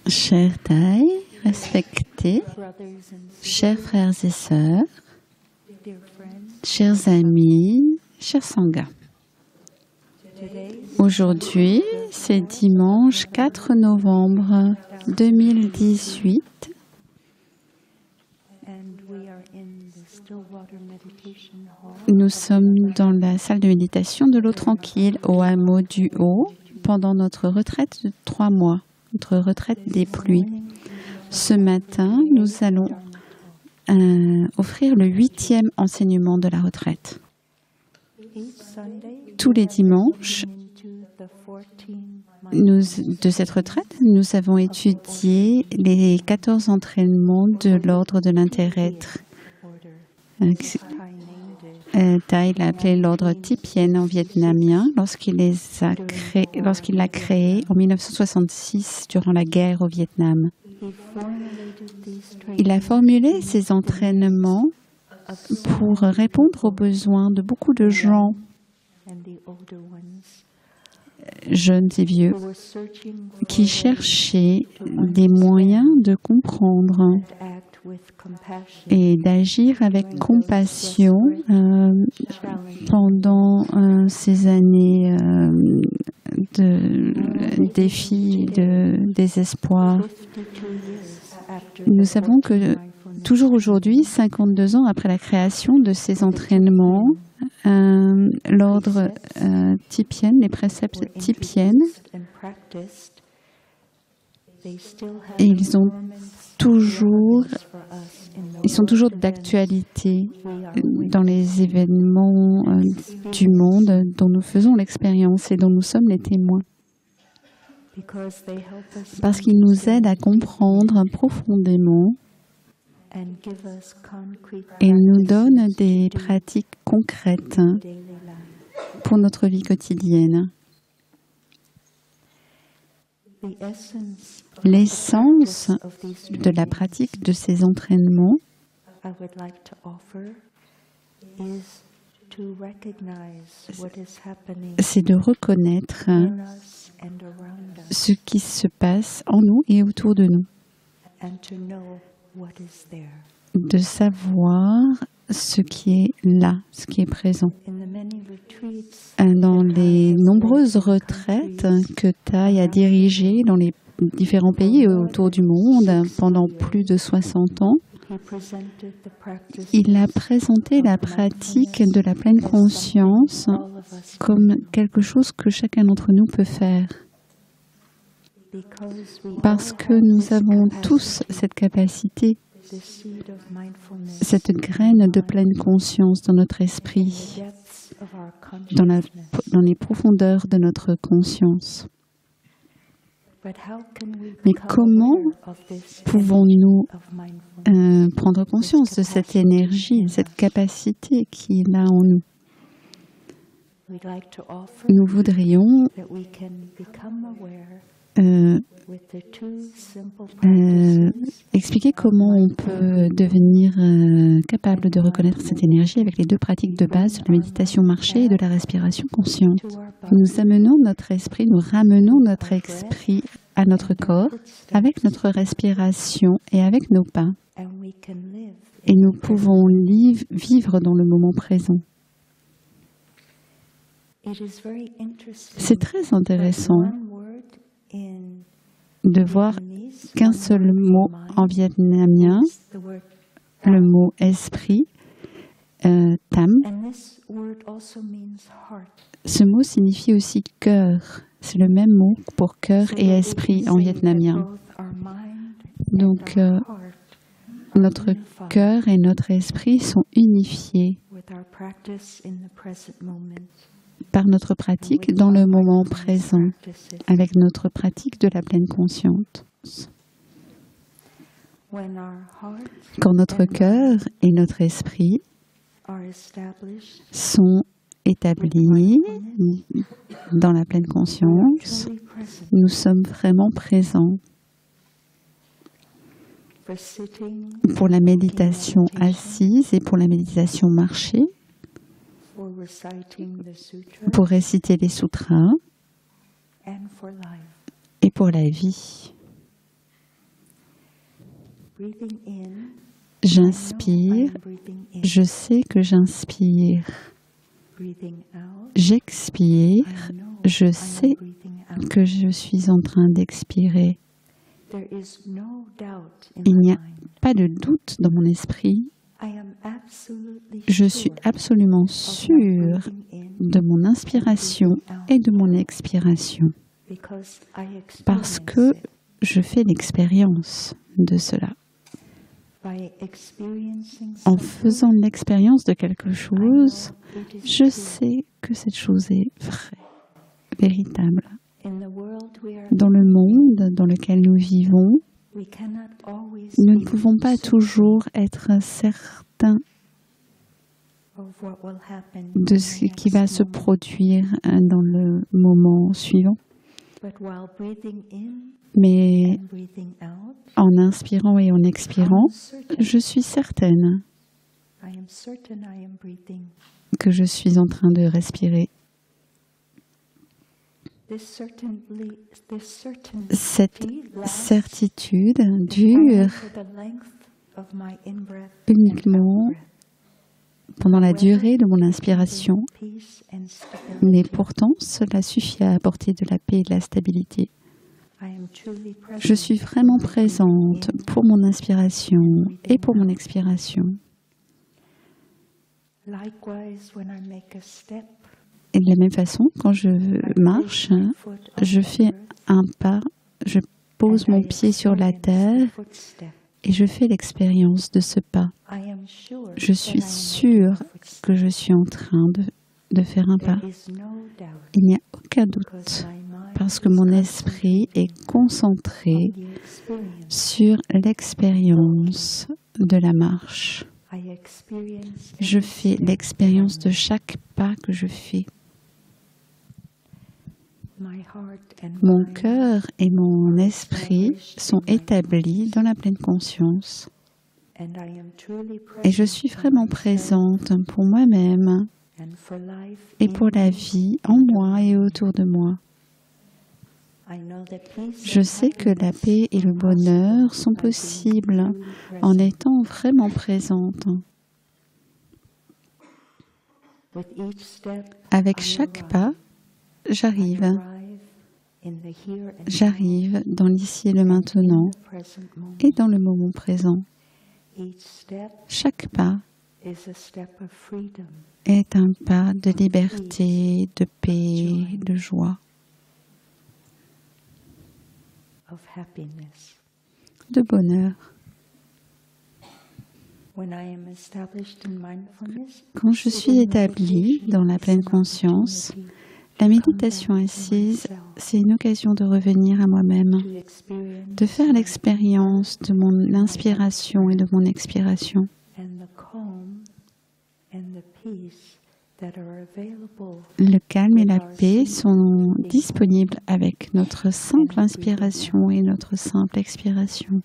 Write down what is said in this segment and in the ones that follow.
Chers Thaï, respectés, chers frères et sœurs, chers amis, chers Sanghas. Aujourd'hui, c'est dimanche 4 novembre 2018. Nous sommes dans la salle de méditation de l'eau tranquille au hameau du Haut pendant notre retraite de 3 mois, notre retraite des pluies. Ce matin, nous allons offrir le 8e enseignement de la retraite. Tous les dimanches de cette retraite, nous avons étudié les 14 entraînements de l'ordre de l'inter-être. Thaï l'a appelé l'ordre Thipien en vietnamien lorsqu'il l'a créé en 1966 durant la guerre au Vietnam. Il a formulé ces entraînements pour répondre aux besoins de beaucoup de gens, jeunes et vieux, qui cherchaient des moyens de comprendre et d'agir avec compassion pendant ces années de défis, de désespoir. Nous savons que toujours aujourd'hui, 52 ans après la création de ces entraînements, l'ordre Thipien, les préceptes Thipien, ils sont toujours d'actualité dans les événements du monde dont nous faisons l'expérience et dont nous sommes les témoins. Parce qu'ils nous aident à comprendre profondément et nous donnent des pratiques concrètes pour notre vie quotidienne. L'essence de la pratique de ces entraînements, c'est de reconnaître ce qui se passe en nous et autour de nous, de savoir ce qui est là, ce qui est présent. Dans les nombreuses retraites que Thaï a dirigées dans les différents pays autour du monde pendant plus de 60 ans, il a présenté la pratique de la pleine conscience comme quelque chose que chacun d'entre nous peut faire. Parce que nous avons tous cette capacité, cette graine de pleine conscience dans notre esprit, dans les profondeurs de notre conscience. Mais comment pouvons-nous prendre conscience de cette énergie, cette capacité qui est là en nous? Nous voudrions expliquer comment on peut devenir capable de reconnaître cette énergie avec les 2 pratiques de base de la méditation marchée et de la respiration consciente. Nous amenons notre esprit, nous ramenons notre esprit à notre corps avec notre respiration et avec nos pas. Et nous pouvons vivre dans le moment présent. C'est très intéressant de voir qu'un seul mot en vietnamien, le mot esprit, tam. Ce mot signifie aussi cœur. C'est le même mot pour cœur et esprit en vietnamien. Donc, notre cœur et notre esprit sont unifiés par notre pratique dans le moment présent, avec notre pratique de la pleine conscience. Quand notre cœur et notre esprit sont établis dans la pleine conscience, nous sommes vraiment présents. Pour la méditation assise et pour la méditation marchée, pour réciter les sutras et pour pour la vie. J'inspire, je sais que j'inspire. J'expire, je sais que je suis en train d'expirer. Il n'y a pas de doute dans mon esprit. Je suis absolument sûre de mon inspiration et de mon expiration parce que je fais l'expérience de cela. En faisant l'expérience de quelque chose, je sais que cette chose est vraie, véritable. Dans le monde dans lequel nous vivons, nous ne pouvons pas toujours être certains de ce qui va se produire dans le moment suivant. Mais en inspirant et en expirant, je suis certaine que je suis en train de respirer. Cette certitude dure uniquement pendant la durée de mon inspiration, mais pourtant cela suffit à apporter de la paix et de la stabilité. Je suis vraiment présente pour mon inspiration et pour mon expiration. Et de la même façon, quand je marche, je fais un pas, je pose mon pied sur la terre et je fais l'expérience de ce pas. Je suis sûre que je suis en train de faire un pas. Il n'y a aucun doute parce que mon esprit est concentré sur l'expérience de la marche. Je fais l'expérience de chaque pas que je fais. Mon cœur et mon esprit sont établis dans la pleine conscience. Et je suis vraiment présente pour moi-même et pour la vie en moi et autour de moi. Je sais que la paix et le bonheur sont possibles en étant vraiment présente. Avec chaque pas, j'arrive dans l'ici et le maintenant et dans le moment présent. Chaque pas est un pas de liberté, de paix, de joie, de bonheur. Quand je suis établie dans la pleine conscience, la méditation assise, c'est une occasion de revenir à moi-même, de faire l'expérience de mon inspiration et de mon expiration. Le calme et la paix sont disponibles avec notre simple inspiration et notre simple expiration.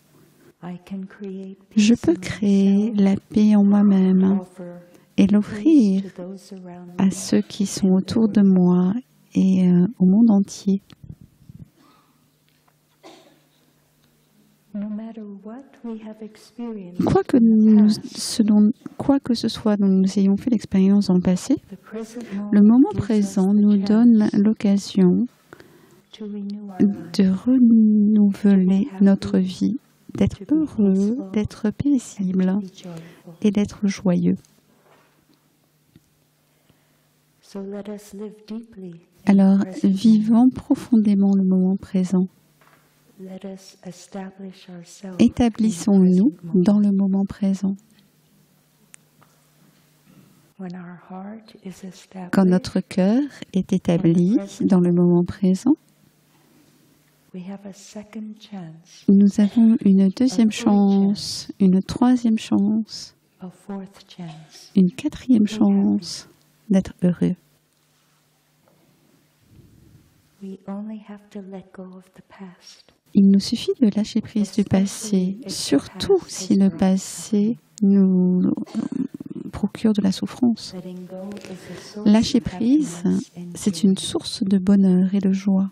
Je peux créer la paix en moi-même et l'offrir à ceux qui sont autour de moi et au monde entier. Quoi que ce soit dont nous ayons fait l'expérience dans le passé, le moment présent nous donne l'occasion de renouveler notre vie, d'être heureux, d'être paisible et d'être joyeux. Alors, vivons profondément le moment présent. Établissons-nous dans le moment présent. Quand notre cœur est établi dans le moment présent, nous avons une deuxième chance, une troisième chance, une quatrième chance d'être heureux. Il nous suffit de lâcher prise du passé, surtout si le passé nous procure de la souffrance. Lâcher prise, c'est une source de bonheur et de joie.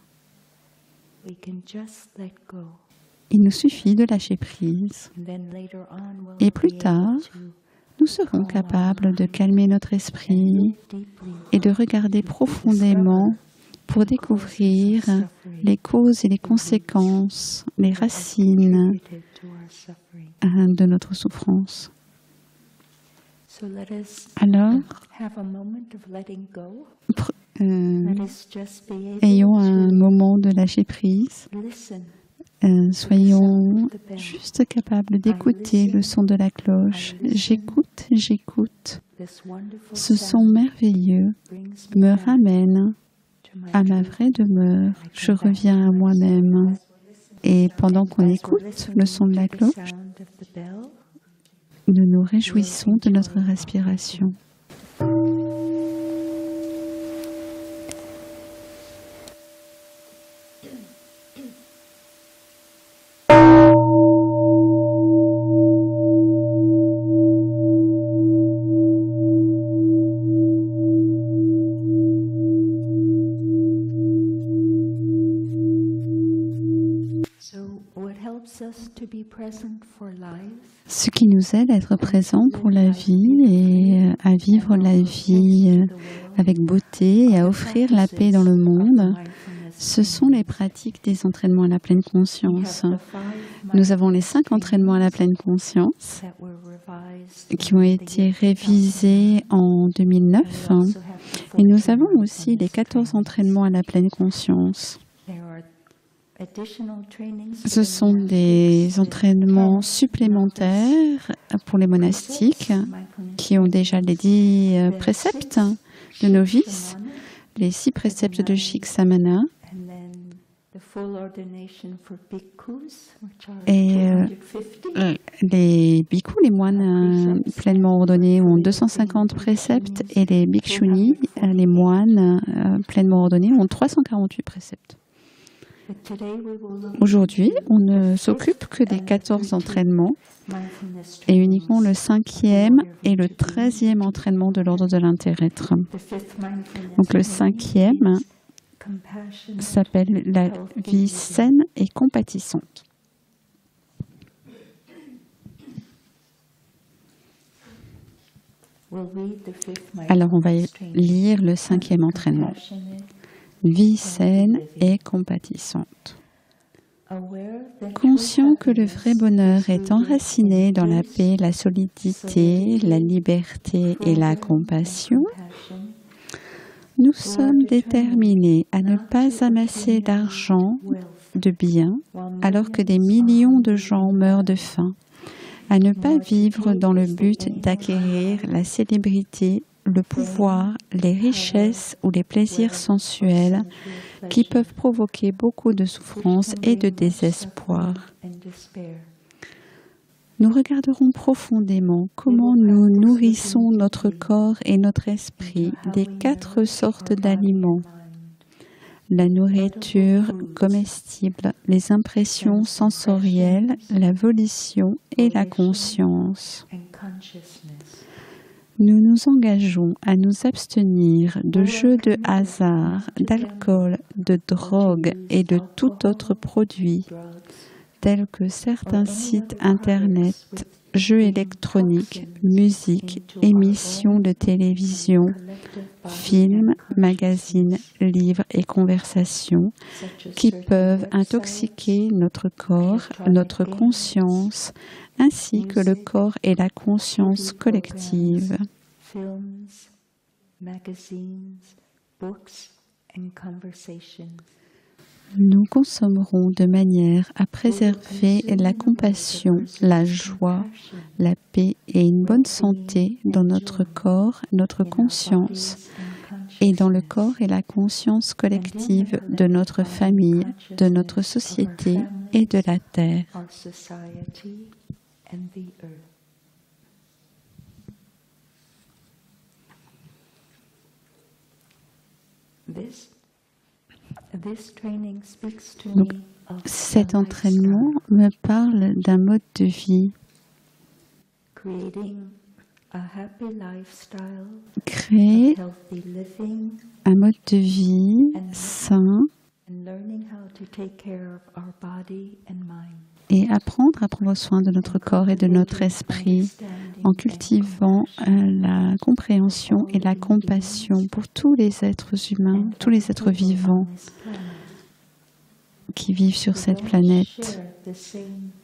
Il nous suffit de lâcher prise. Et plus tard, nous serons capables de calmer notre esprit et de regarder profondément pour découvrir les causes et les conséquences, les racines de notre souffrance. Alors, ayons un moment de lâcher prise. Soyons juste capables d'écouter le son de la cloche. J'écoute, j'écoute. Ce son merveilleux me ramène à ma vraie demeure. Je reviens à moi-même. Et pendant qu'on écoute le son de la cloche, nous nous réjouissons de notre respiration. Ce qui nous aide à être présents pour la vie et à vivre la vie avec beauté et à offrir la paix dans le monde, ce sont les pratiques des entraînements à la pleine conscience. Nous avons les 5 entraînements à la pleine conscience qui ont été révisés en 2009 et nous avons aussi les 14 entraînements à la pleine conscience. Ce sont des entraînements supplémentaires pour les monastiques qui ont déjà les 10 préceptes de novice, les 6 préceptes de Shiksamana et les bhikkhus, les moines pleinement ordonnés, ont 250 préceptes et les bhikshunis, les moines pleinement ordonnés, ont 348 préceptes. Aujourd'hui, on ne s'occupe que des 14 entraînements et uniquement le 5e et le 13e entraînement de l'ordre de l'intérêt-être. Donc le 5e s'appelle la vie saine et compatissante. Alors on va lire le 5e entraînement. Vie saine et compatissante. Conscient que le vrai bonheur est enraciné dans la paix, la solidité, la liberté et la compassion, nous sommes déterminés à ne pas amasser d'argent, de biens, alors que des millions de gens meurent de faim, à ne pas vivre dans le but d'acquérir la célébrité, le pouvoir, les richesses ou les plaisirs sensuels qui peuvent provoquer beaucoup de souffrance et de désespoir. Nous regarderons profondément comment nous nourrissons notre corps et notre esprit des 4 sortes d'aliments. La nourriture comestible, les impressions sensorielles, la volition et la conscience. Nous nous engageons à nous abstenir de jeux de hasard, d'alcool, de drogue et de tout autre produit, tels que certains sites Internet, jeux électroniques, musique, émissions de télévision, films, magazines, livres et conversations qui peuvent intoxiquer notre corps, notre conscience, ainsi que le corps et la conscience collective. Nous consommerons de manière à préserver la compassion, la joie, la paix et une bonne santé dans notre corps, notre conscience, et dans le corps et la conscience collective de notre famille, de notre société et de la Terre. Donc, cet entraînement me parle d'un mode de vie. Créer un mode de vie sain, et apprendre à prendre soin de notre corps et de notre esprit en cultivant la compréhension et la compassion pour tous les êtres humains, tous les êtres vivants qui vivent sur cette planète.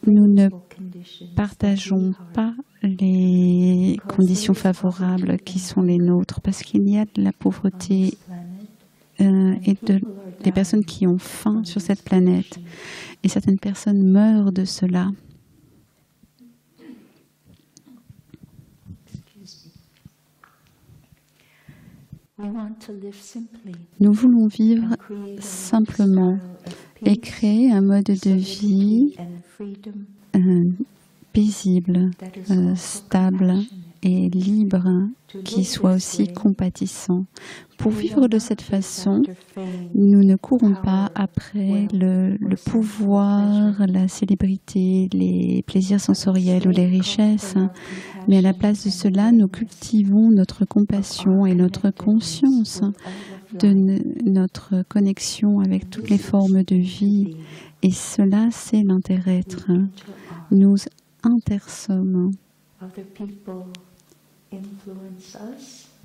Nous ne partageons pas les conditions favorables qui sont les nôtres parce qu'il y a de la pauvreté et des personnes qui ont faim sur cette planète. Et certaines personnes meurent de cela. Nous voulons vivre simplement et créer un mode de vie paisible, stable et libre, qui soit aussi compatissant. Pour vivre de cette façon, nous ne courons pas après le pouvoir, la célébrité, les plaisirs sensoriels ou les richesses, mais à la place de cela, nous cultivons notre compassion et notre conscience de notre connexion avec toutes les formes de vie. Et cela, c'est l'inter-être. Nous intersommes.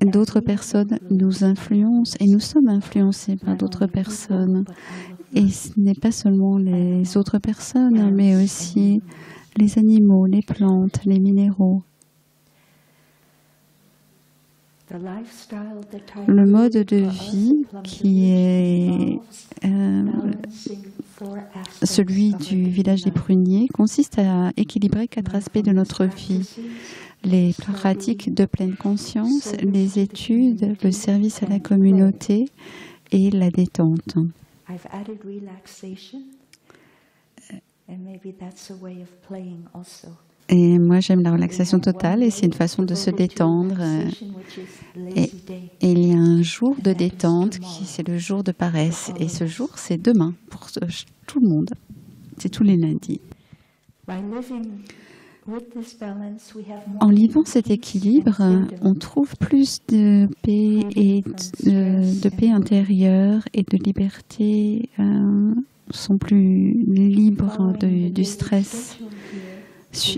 D'autres personnes nous influencent et nous sommes influencés par d'autres personnes. Et ce n'est pas seulement les autres personnes, mais aussi les animaux, les plantes, les minéraux. Le mode de vie qui est celui du village des pruniers consiste à équilibrer 4 aspects de notre vie. Les pratiques de pleine conscience, les études, le service à la communauté et la détente. Et moi, j'aime la relaxation totale et c'est une façon de se détendre. Et il y a un jour de détente qui c'est le jour de paresse. Et ce jour, c'est demain pour tout le monde. C'est tous les lundis. En vivant cet équilibre, on trouve plus de paix et de paix intérieure et de liberté. Sont plus libres du stress.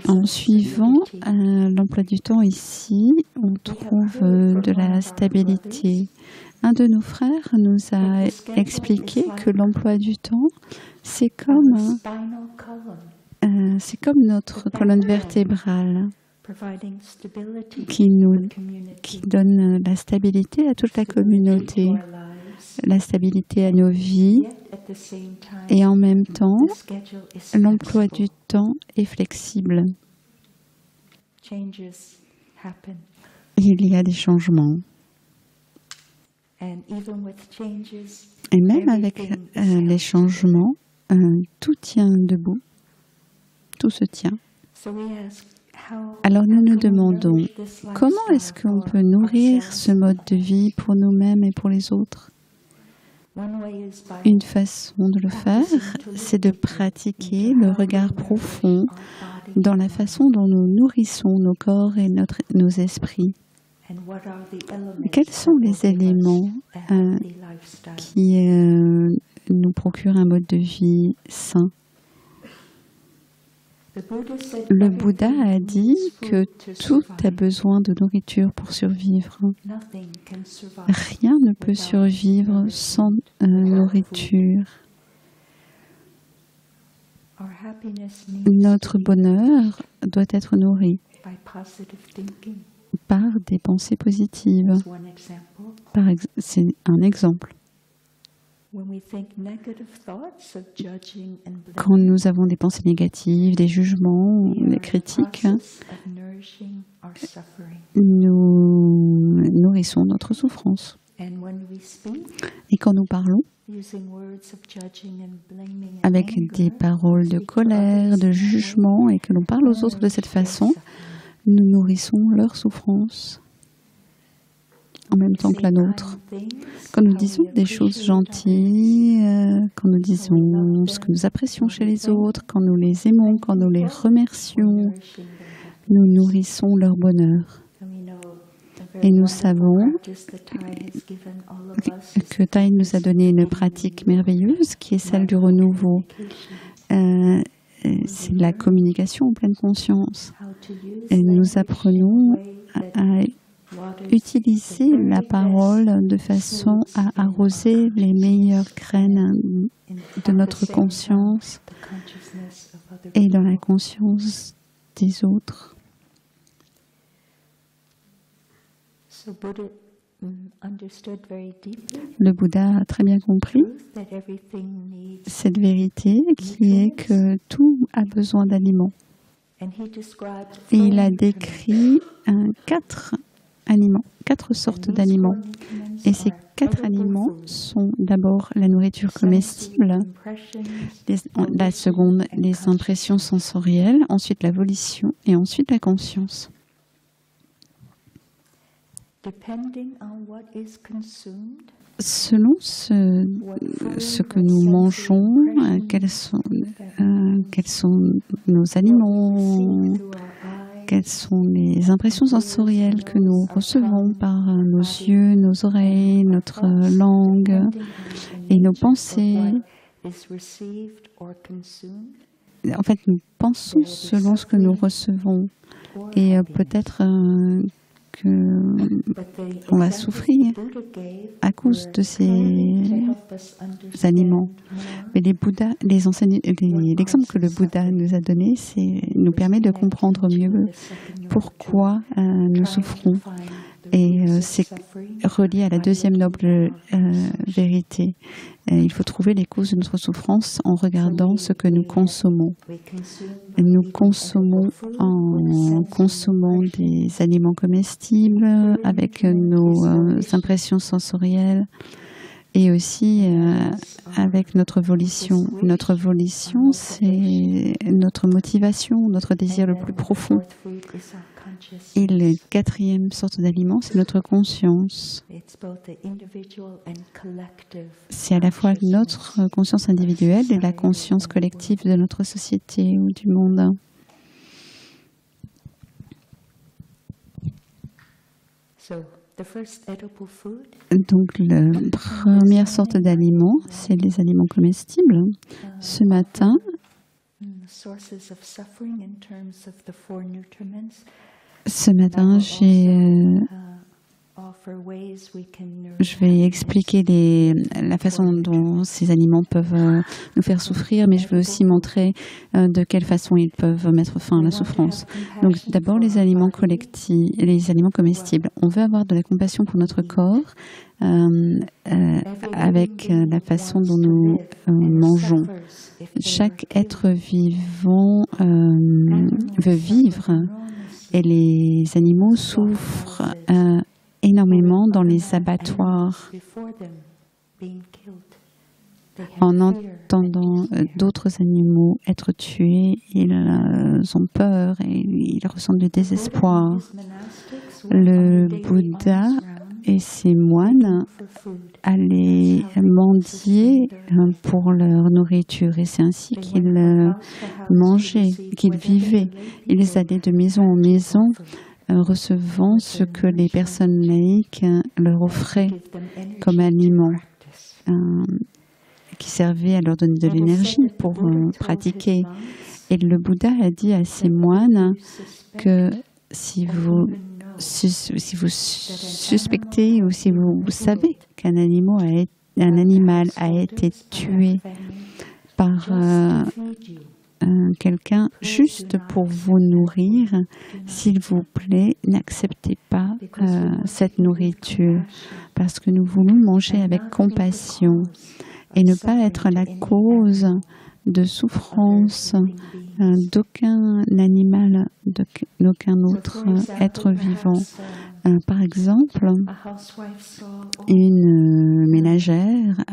En suivant l'emploi du temps ici, on trouve de la stabilité. Un de nos frères nous a expliqué que l'emploi du temps, c'est comme notre colonne vertébrale qui donne la stabilité à toute la communauté, la stabilité à nos vies. Et en même temps, l'emploi du temps est flexible. Il y a des changements. Et même avec les changements, tout tient debout. Tout se tient. Alors nous nous demandons, comment est-ce qu'on peut nourrir ce mode de vie pour nous-mêmes et pour les autres ? Une façon de le faire, c'est de pratiquer le regard profond dans la façon dont nous nourrissons nos corps et nos esprits. Quels sont les éléments qui nous procurent un mode de vie sain ? Le Bouddha a dit que tout a besoin de nourriture pour survivre. Rien ne peut survivre sans nourriture. Notre bonheur doit être nourri par des pensées positives. C'est un exemple. Quand nous avons des pensées négatives, des jugements, des critiques, nous nourrissons notre souffrance. Et quand nous parlons avec des paroles de colère, de jugement, et que l'on parle aux autres de cette façon, nous nourrissons leur souffrance en même temps que la nôtre. Quand nous disons des choses gentilles, quand nous disons ce que nous apprécions chez les autres, quand nous les aimons, quand nous les remercions, nous nourrissons leur bonheur. Et nous savons que Thay nous a donné une pratique merveilleuse qui est celle du renouveau. C'est la communication en pleine conscience. Et nous apprenons à utiliser la parole de façon à arroser les meilleures graines de notre conscience et dans la conscience des autres. Le Bouddha a très bien compris cette vérité qui est que tout a besoin d'aliments. Et il a décrit quatre sortes d'aliments. Et ces 4 aliments sont d'abord la nourriture comestible, la seconde, les impressions sensorielles, ensuite la volition et ensuite la conscience. Selon ce que nous mangeons, quels sont nos aliments, quelles sont les impressions sensorielles que nous recevons par nos yeux, nos oreilles, notre langue et nos pensées. En fait, nous pensons selon ce que nous recevons et peut-être qu'on va souffrir à cause de ces aliments. Mais l'exemple que le Bouddha nous a donné, nous permet de comprendre mieux pourquoi nous souffrons. Et c'est relié à la deuxième noble vérité. Il faut trouver les causes de notre souffrance en regardant ce que nous consommons. Nous consommons en consommant des aliments comestibles avec nos impressions sensorielles et aussi avec notre volition. Notre volition, c'est notre motivation, notre désir le plus profond. Et la 4e sorte d'aliment, c'est notre conscience. C'est à la fois notre conscience individuelle et la conscience collective de notre société ou du monde. Donc, la première sorte d'aliments, c'est les aliments comestibles. Ce matin, je vais expliquer la façon dont ces aliments peuvent nous faire souffrir, mais je vais aussi montrer de quelle façon ils peuvent mettre fin à la souffrance. Donc d'abord les aliments collectifs, les aliments comestibles. On veut avoir de la compassion pour notre corps avec la façon dont nous mangeons. Chaque être vivant veut vivre et les animaux souffrent énormément dans les abattoirs. En entendant d'autres animaux être tués, ils ont peur et ils ressentent du désespoir. Le Bouddha et ses moines allaient mendier pour leur nourriture et c'est ainsi qu'ils mangeaient, qu'ils vivaient. Ils allaient de maison en maison recevant ce que les personnes laïques leur offraient comme aliment, qui servait à leur donner de l'énergie pour pratiquer. Et le Bouddha a dit à ses moines que si vous suspectez ou si vous savez qu'un animal a été tué par quelqu'un juste pour vous nourrir, s'il vous plaît, n'acceptez pas cette nourriture parce que nous voulons manger avec compassion et ne pas être la cause de souffrance d'aucun animal, d'aucun autre être vivant. Par exemple, une ménagère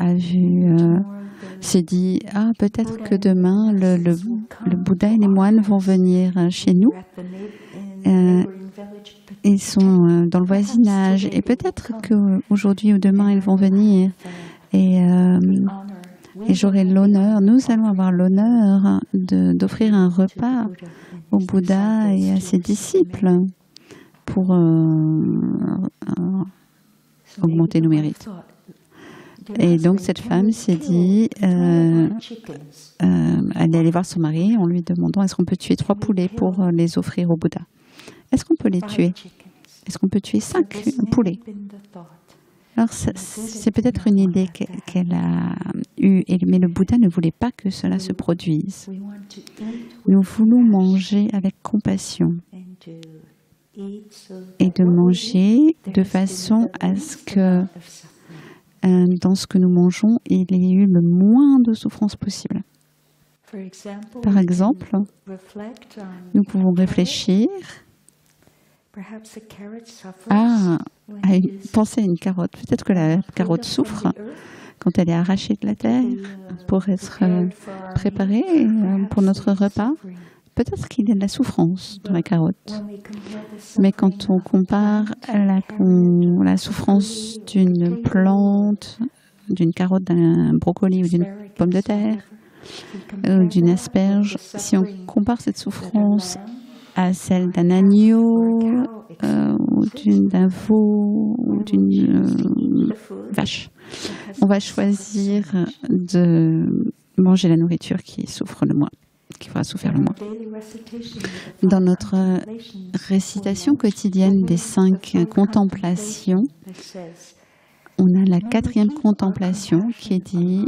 s'est dit « Ah, peut-être que demain, le Bouddha et les moines vont venir chez nous. Ils sont dans le voisinage et peut-être qu'aujourd'hui ou demain, ils vont venir. Et j'aurai l'honneur, nous allons avoir l'honneur d'offrir un repas au Bouddha et à ses disciples. pour augmenter nos mérites. Et donc cette femme s'est dit, elle est allée voir son mari en lui demandant est-ce qu'on peut tuer 3 poulets pour les offrir au Bouddha? Est-ce qu'on peut les tuer? Est-ce qu'on peut tuer 5 poulets? Alors c'est peut-être une idée qu'elle a eue, mais le Bouddha ne voulait pas que cela se produise. Nous voulons manger avec compassion et de manger de façon à ce que dans ce que nous mangeons, il y ait eu le moins de souffrance possible. Par exemple, nous pouvons réfléchir à penser à une carotte. Peut-être que la carotte souffre quand elle est arrachée de la terre pour être préparée pour notre repas. Peut-être qu'il y a de la souffrance dans la carotte. Mais quand on compare la souffrance d'une plante, d'une carotte, d'un brocoli ou d'une pomme de terre, d'une asperge, si on compare cette souffrance à celle d'un agneau, ou d'un veau, ou d'une vache, on va choisir de manger la nourriture qui souffre le moins, qui fera souffrir le moins. Dans notre récitation quotidienne des 5 contemplations, on a la 4e contemplation qui est dit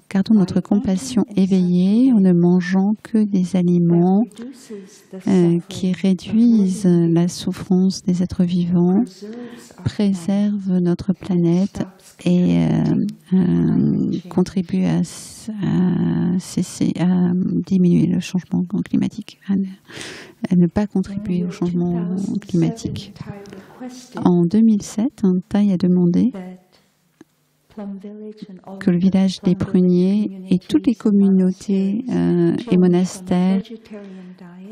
gardons notre compassion éveillée en ne mangeant que des aliments qui réduisent la souffrance des êtres vivants, préservent notre planète et contribuent à diminuer le changement climatique, à ne pas contribuer au changement climatique. En 2007, Thai a demandé que le village des pruniers et toutes les communautés et monastères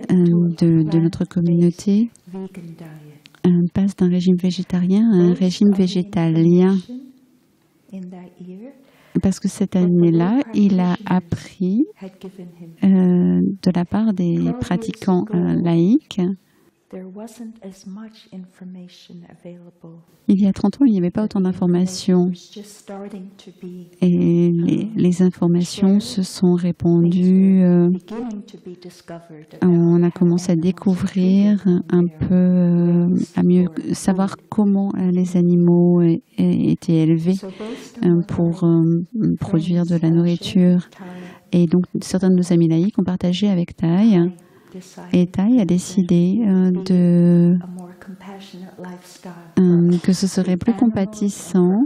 de notre communauté passent d'un régime végétarien à un régime végétalien. Parce que cette année-là, il a appris de la part des pratiquants laïcs. Il y a 30 ans, il n'y avait pas autant d'informations. Et les informations se sont répandues. On a commencé à découvrir un peu, à mieux savoir comment les animaux étaient élevés pour produire de la nourriture. Et donc, certains de nos amis laïcs ont partagé avec Thai. Et Thai a décidé que ce serait plus compatissant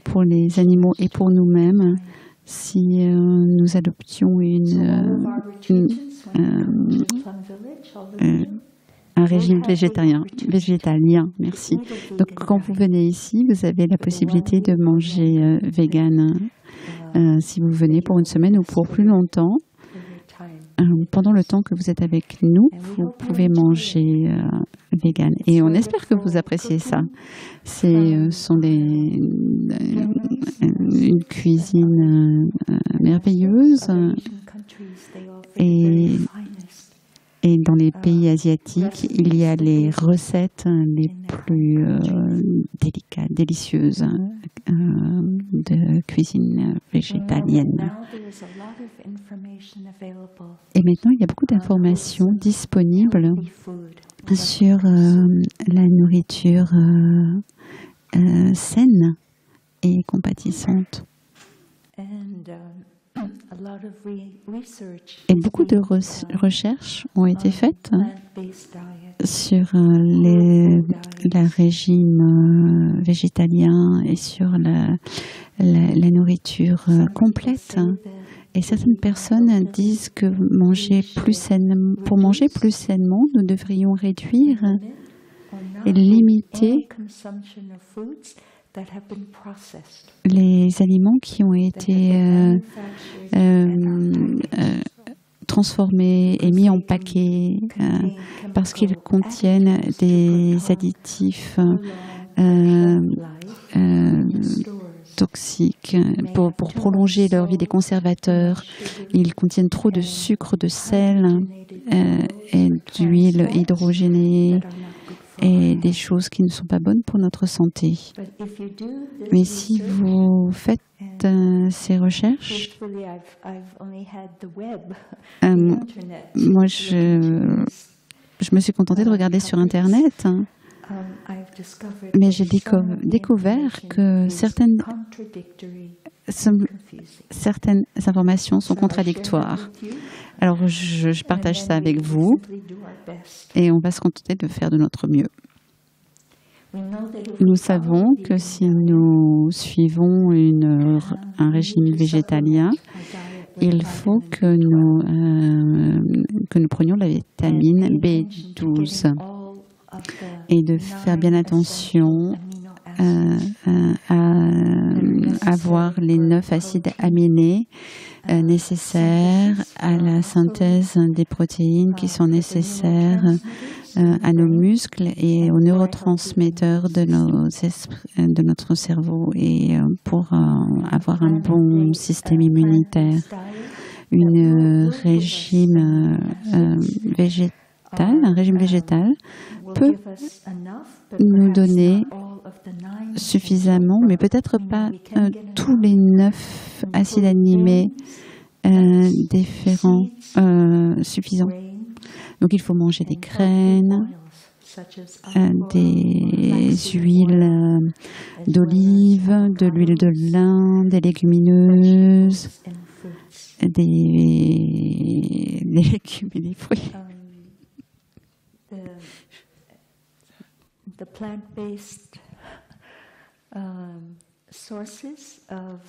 pour les animaux et pour nous-mêmes si nous adoptions un régime végétalien. Merci. Donc, quand vous venez ici, vous avez la possibilité de manger vegan si vous venez pour une semaine ou pour plus longtemps. Pendant le temps que vous êtes avec nous, vous pouvez manger vegan. Et on espère que vous appréciez ça. Ce sont une cuisine merveilleuse. Et dans les pays asiatiques, il y a les recettes les plus délicates, délicieuses de cuisine végétalienne. Et maintenant, il y a beaucoup d'informations disponibles sur la nourriture saine et compatissante. Et beaucoup de recherches ont été faites sur le régime végétalien et sur la nourriture complète. Et certaines personnes disent que pour manger plus sainement, nous devrions réduire et limiter les aliments qui ont été transformés et mis en paquet parce qu'ils contiennent des additifs toxiques pour prolonger leur vie. Des conservateurs, ils contiennent trop de sucre, de sel et d'huile hydrogénée et des choses qui ne sont pas bonnes pour notre santé. Mais si vous faites ces recherches, moi je me suis contentée de regarder sur Internet, mais j'ai découvert que certaines informations sont contradictoires. Alors, je partage ça avec vous et on va se contenter de faire de notre mieux. Nous savons que si nous suivons un régime végétalien, il faut que nous prenions la vitamine B12 et de faire bien attention à avoir les 9 acides aminés nécessaires à la synthèse des protéines qui sont nécessaires à nos muscles et aux neurotransmetteurs de notre cerveau et pour avoir un bon système immunitaire. Un régime végétal peut nous donner suffisamment, mais peut-être pas tous les 9 acides aminés différents suffisants. Donc il faut manger des graines, des huiles d'olive, de l'huile de lin, des légumineuses, des légumes et des fruits. The plant-based sources of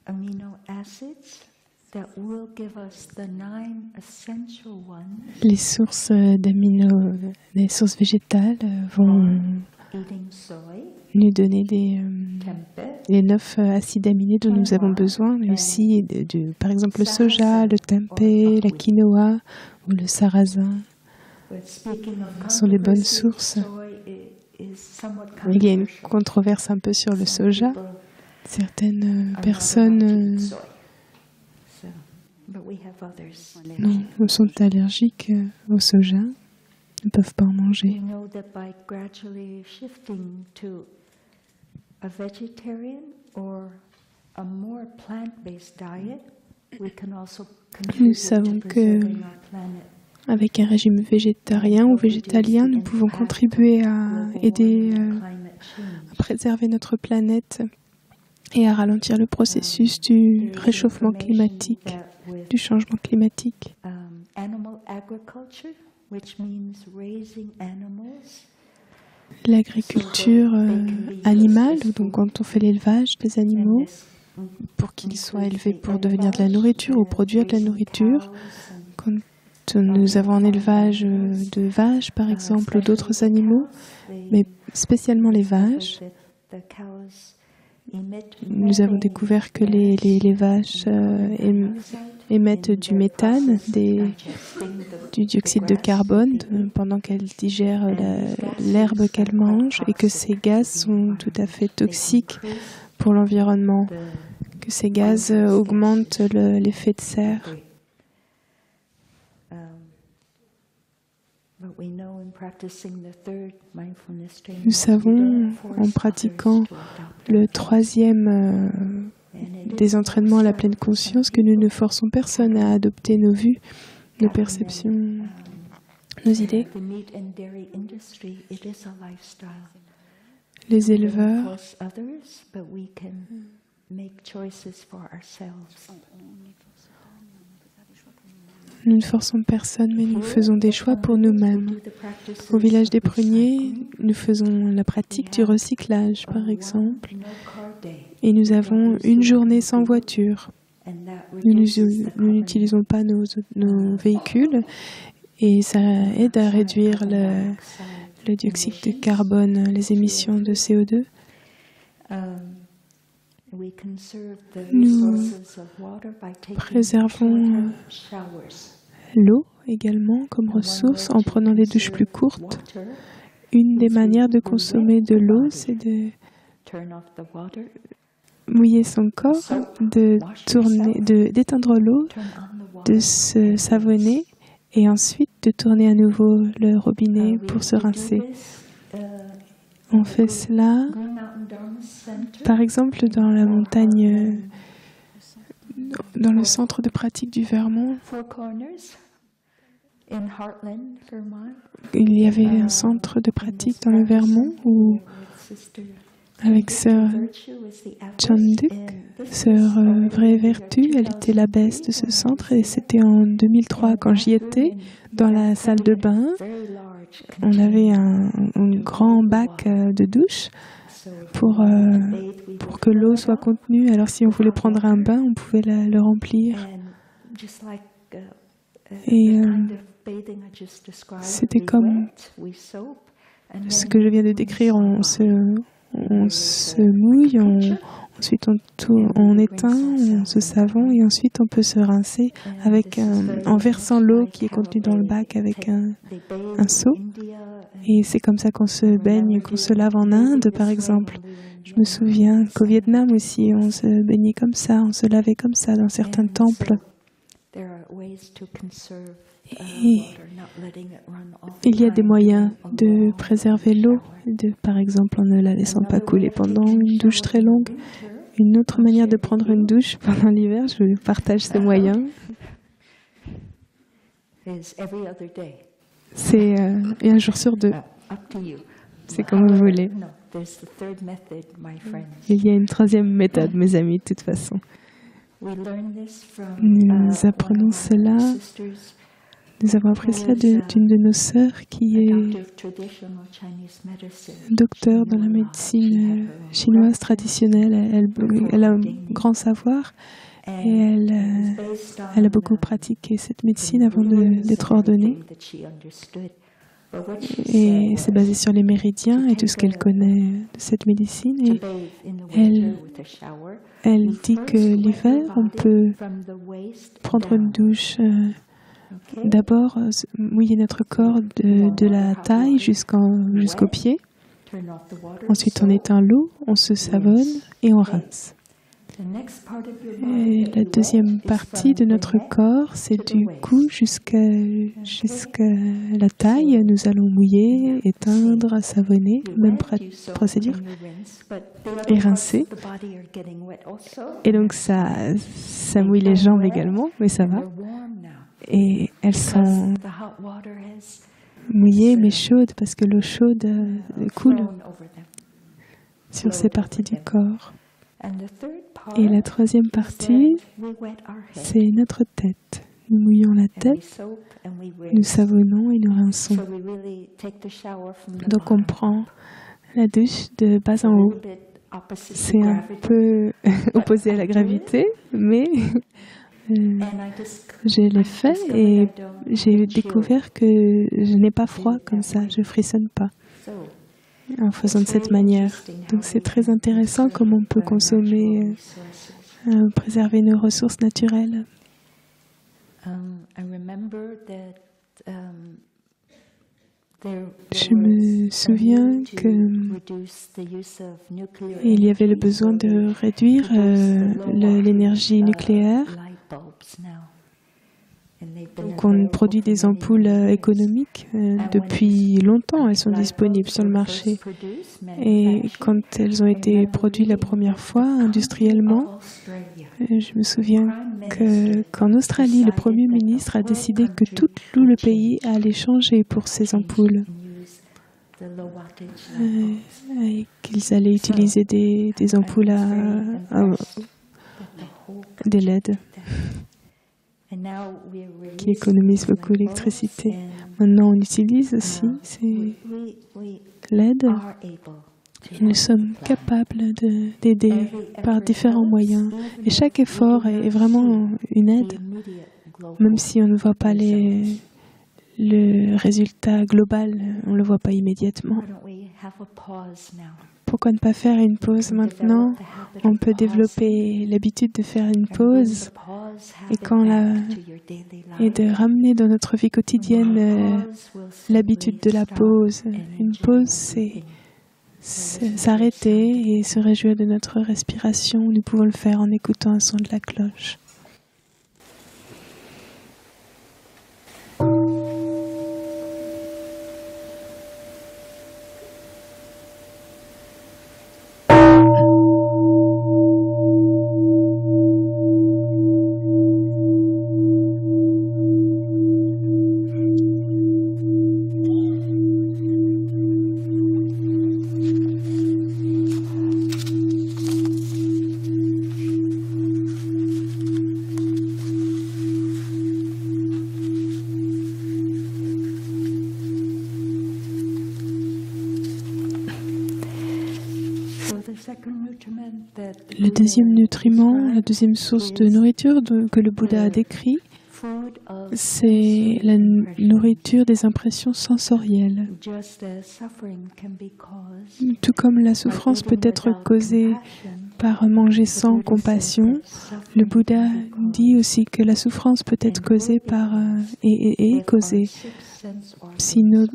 amino acids that will give us the 9 essential ones. Les sources les sources végétales vont nous donner les 9 acides aminés dont nous avons besoin, mais aussi par exemple le soja, le tempeh, la quinoa ou le sarrasin sont les bonnes sources. Il y a une controverse un peu sur le soja. Certaines personnes sont allergiques au soja, ne peuvent pas en manger. Nous savons que avec un régime végétarien ou végétalien, nous pouvons contribuer à aider à préserver notre planète et à ralentir le processus du réchauffement climatique, du changement climatique. L'agriculture animale, donc quand on fait l'élevage des animaux, pour qu'ils soient élevés pour devenir de la nourriture ou produire de la nourriture, quand nous avons un élevage de vaches, par exemple, ou d'autres animaux, mais spécialement les vaches. Nous avons découvert que les vaches émettent du méthane, du dioxyde de carbone pendant qu'elles digèrent l'herbe qu'elles mangent et que ces gaz sont tout à fait toxiques pour l'environnement, que ces gaz augmentent l'effet de serre. Nous savons, en pratiquant le 3e des entraînements à la pleine conscience, que nous ne forçons personne à adopter nos vues, nos perceptions, nos idées. Les éleveurs nous ne forçons personne, mais nous faisons des choix pour nous-mêmes. Au village des pruniers, nous faisons la pratique du recyclage, par exemple, et nous avons une journée sans voiture. Nous n'utilisons pas nos véhicules, et ça aide à réduire le dioxyde de carbone, les émissions de CO2. Nous préservons l'eau également comme ressource en prenant des douches plus courtes. Une des manières de consommer de l'eau, c'est mouiller son corps, d'éteindre l'eau, de se savonner et ensuite de tourner à nouveau le robinet pour se rincer. On fait cela, par exemple, dans la montagne, dans le centre de pratique du Vermont. Il y avait un centre de pratique dans le Vermont où, avec sœur Chanduk, sœur Vraie Vertu, elle était l'abbesse de ce centre et c'était en 2003 quand j'y étais, dans la salle de bain. On avait un grand bac de douche pour que l'eau soit contenue. Alors si on voulait prendre un bain, on pouvait le remplir. Et c'était comme ce que je viens de décrire. On se mouille, ensuite on éteint, on se savon et ensuite on peut se rincer en versant l'eau qui est contenue dans le bac avec un seau. Et c'est comme ça qu'on se baigne, qu'on se lave en Inde, par exemple. Je me souviens qu'au Vietnam aussi, on se baignait comme ça, on se lavait comme ça dans certains temples. Et il y a des moyens de préserver l'eau, par exemple en ne la laissant pas couler pendant une douche très longue. Une autre manière de prendre une douche pendant l'hiver, je partage ces moyens. C'est un jour sur deux. C'est comme vous voulez. Il y a une troisième méthode, mes amis, de toute façon. Nous apprenons cela. Nous avons appris cela d'une de nos sœurs qui est docteur dans la médecine chinoise traditionnelle. Elle a un grand savoir et elle a beaucoup pratiqué cette médecine avant d'être ordonnée. Et c'est basé sur les méridiens et tout ce qu'elle connaît de cette médecine. Et elle dit que l'hiver, on peut prendre une douche, d'abord mouiller notre corps de la taille jusqu'aux pieds. Ensuite, on éteint l'eau, on se savonne et on rince. Et la deuxième partie de notre corps, c'est du cou jusqu'à la taille. Nous allons mouiller, éteindre, savonner, même procédure, et rincer. Et donc ça mouille les jambes également, mais ça va. Et elles sont mouillées mais chaudes parce que l'eau chaude coule sur ces parties du corps. Et la troisième partie, c'est notre tête. Nous mouillons la tête, nous savonnons et nous rinçons. Donc on prend la douche de bas en haut. C'est un peu opposé à la gravité, mais je l'ai fait et j'ai découvert que je n'ai pas froid comme ça, je frissonne pas en faisant de cette manière. Donc c'est très intéressant comment on peut consommer, préserver nos ressources naturelles. Je me souviens qu'il y avait le besoin de réduire l'énergie nucléaire. Donc on produit des ampoules économiques depuis longtemps, elles sont disponibles sur le marché. Et quand elles ont été produites la première fois industriellement, je me souviens qu'en Australie, le Premier ministre a décidé que tout le pays allait changer pour ces ampoules. Et qu'ils allaient utiliser des ampoules des LED. Qui économisent beaucoup d'électricité. Maintenant, on utilise aussi ces LED. Et nous sommes capables d'aider par différents moyens. Et chaque effort est vraiment une aide, même si on ne voit pas le résultat global, on ne le voit pas immédiatement. Pourquoi ne pas faire une pause maintenant? On peut développer l'habitude de faire une pause et de ramener dans notre vie quotidienne l'habitude de la pause. Une pause, s'arrêter et se réjouir de notre respiration. Nous pouvons le faire en écoutant un son de la cloche. Le deuxième nutriment, la deuxième source de nourriture que le Bouddha a décrit, c'est la nourriture des impressions sensorielles. Tout comme la souffrance peut être causée par manger sans compassion, le Bouddha dit aussi que la souffrance peut être causée par et est causée si nos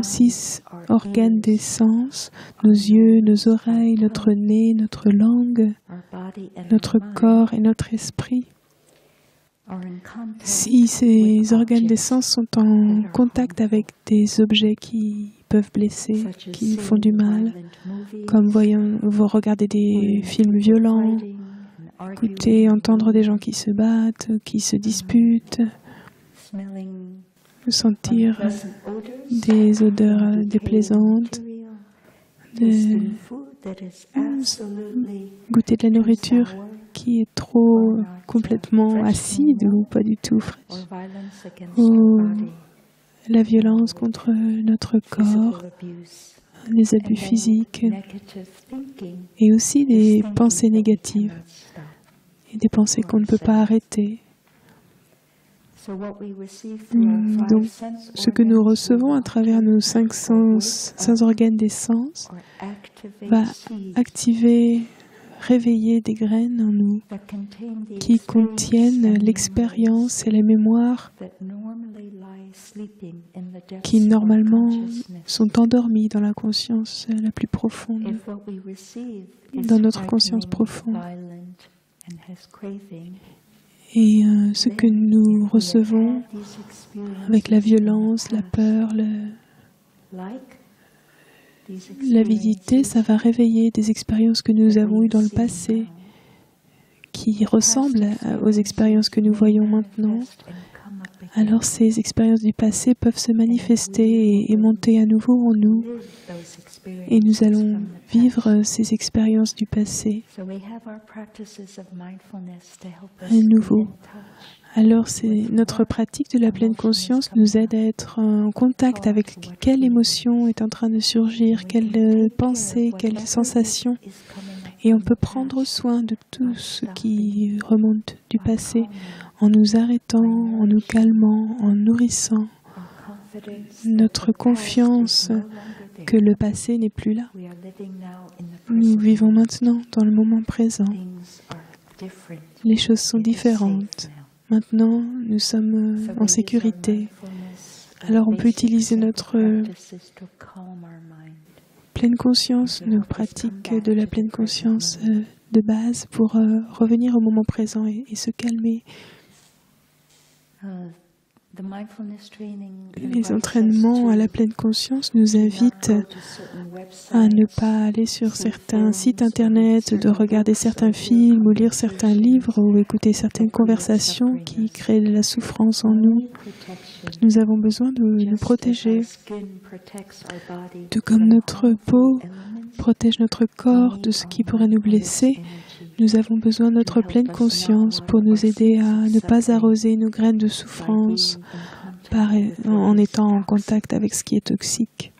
6 organes des sens, nos yeux, nos oreilles, notre nez, notre langue, notre corps et notre esprit, si ces organes des sens sont en contact avec des objets qui peuvent blesser, qui font du mal, comme regarder des films violents, écouter, entendre des gens qui se battent, qui se disputent, sentir des odeurs déplaisantes, goûter de la nourriture qui est trop complètement acide ou pas du tout fraîche, ou la violence contre notre corps, les abus physiques et aussi des pensées négatives et des pensées qu'on ne peut pas arrêter. Donc, ce que nous recevons à travers nos 5 organes des sens va activer, réveiller des graines en nous qui contiennent l'expérience et la mémoire qui normalement sont endormies dans la conscience la plus profonde, dans notre conscience profonde. Et ce que nous recevons avec la violence, la peur, l'avidité, ça va réveiller des expériences que nous avons eues dans le passé, qui ressemblent aux expériences que nous voyons maintenant. Alors ces expériences du passé peuvent se manifester et monter à nouveau en nous. Et nous allons vivre ces expériences du passé à nouveau. Alors notre pratique de la pleine conscience nous aide à être en contact avec quelle émotion est en train de surgir, quelle pensée, quelle sensation. Et on peut prendre soin de tout ce qui remonte du passé en nous arrêtant, en nous calmant, en nourrissant notre confiance que le passé n'est plus là. Nous vivons maintenant dans le moment présent. Les choses sont différentes. Maintenant, nous sommes en sécurité. Alors on peut utiliser notre pleine conscience, nos pratiques de la pleine conscience de base pour revenir au moment présent et se calmer. Les entraînements à la pleine conscience nous invitent à ne pas aller sur certains sites internet, de regarder certains films ou lire certains livres ou écouter certaines conversations qui créent de la souffrance en nous. Nous avons besoin de nous protéger. Tout comme notre peau protège notre corps de ce qui pourrait nous blesser, nous avons besoin de notre pleine conscience pour nous aider à ne pas arroser nos graines de souffrance en étant en contact avec ce qui est toxique.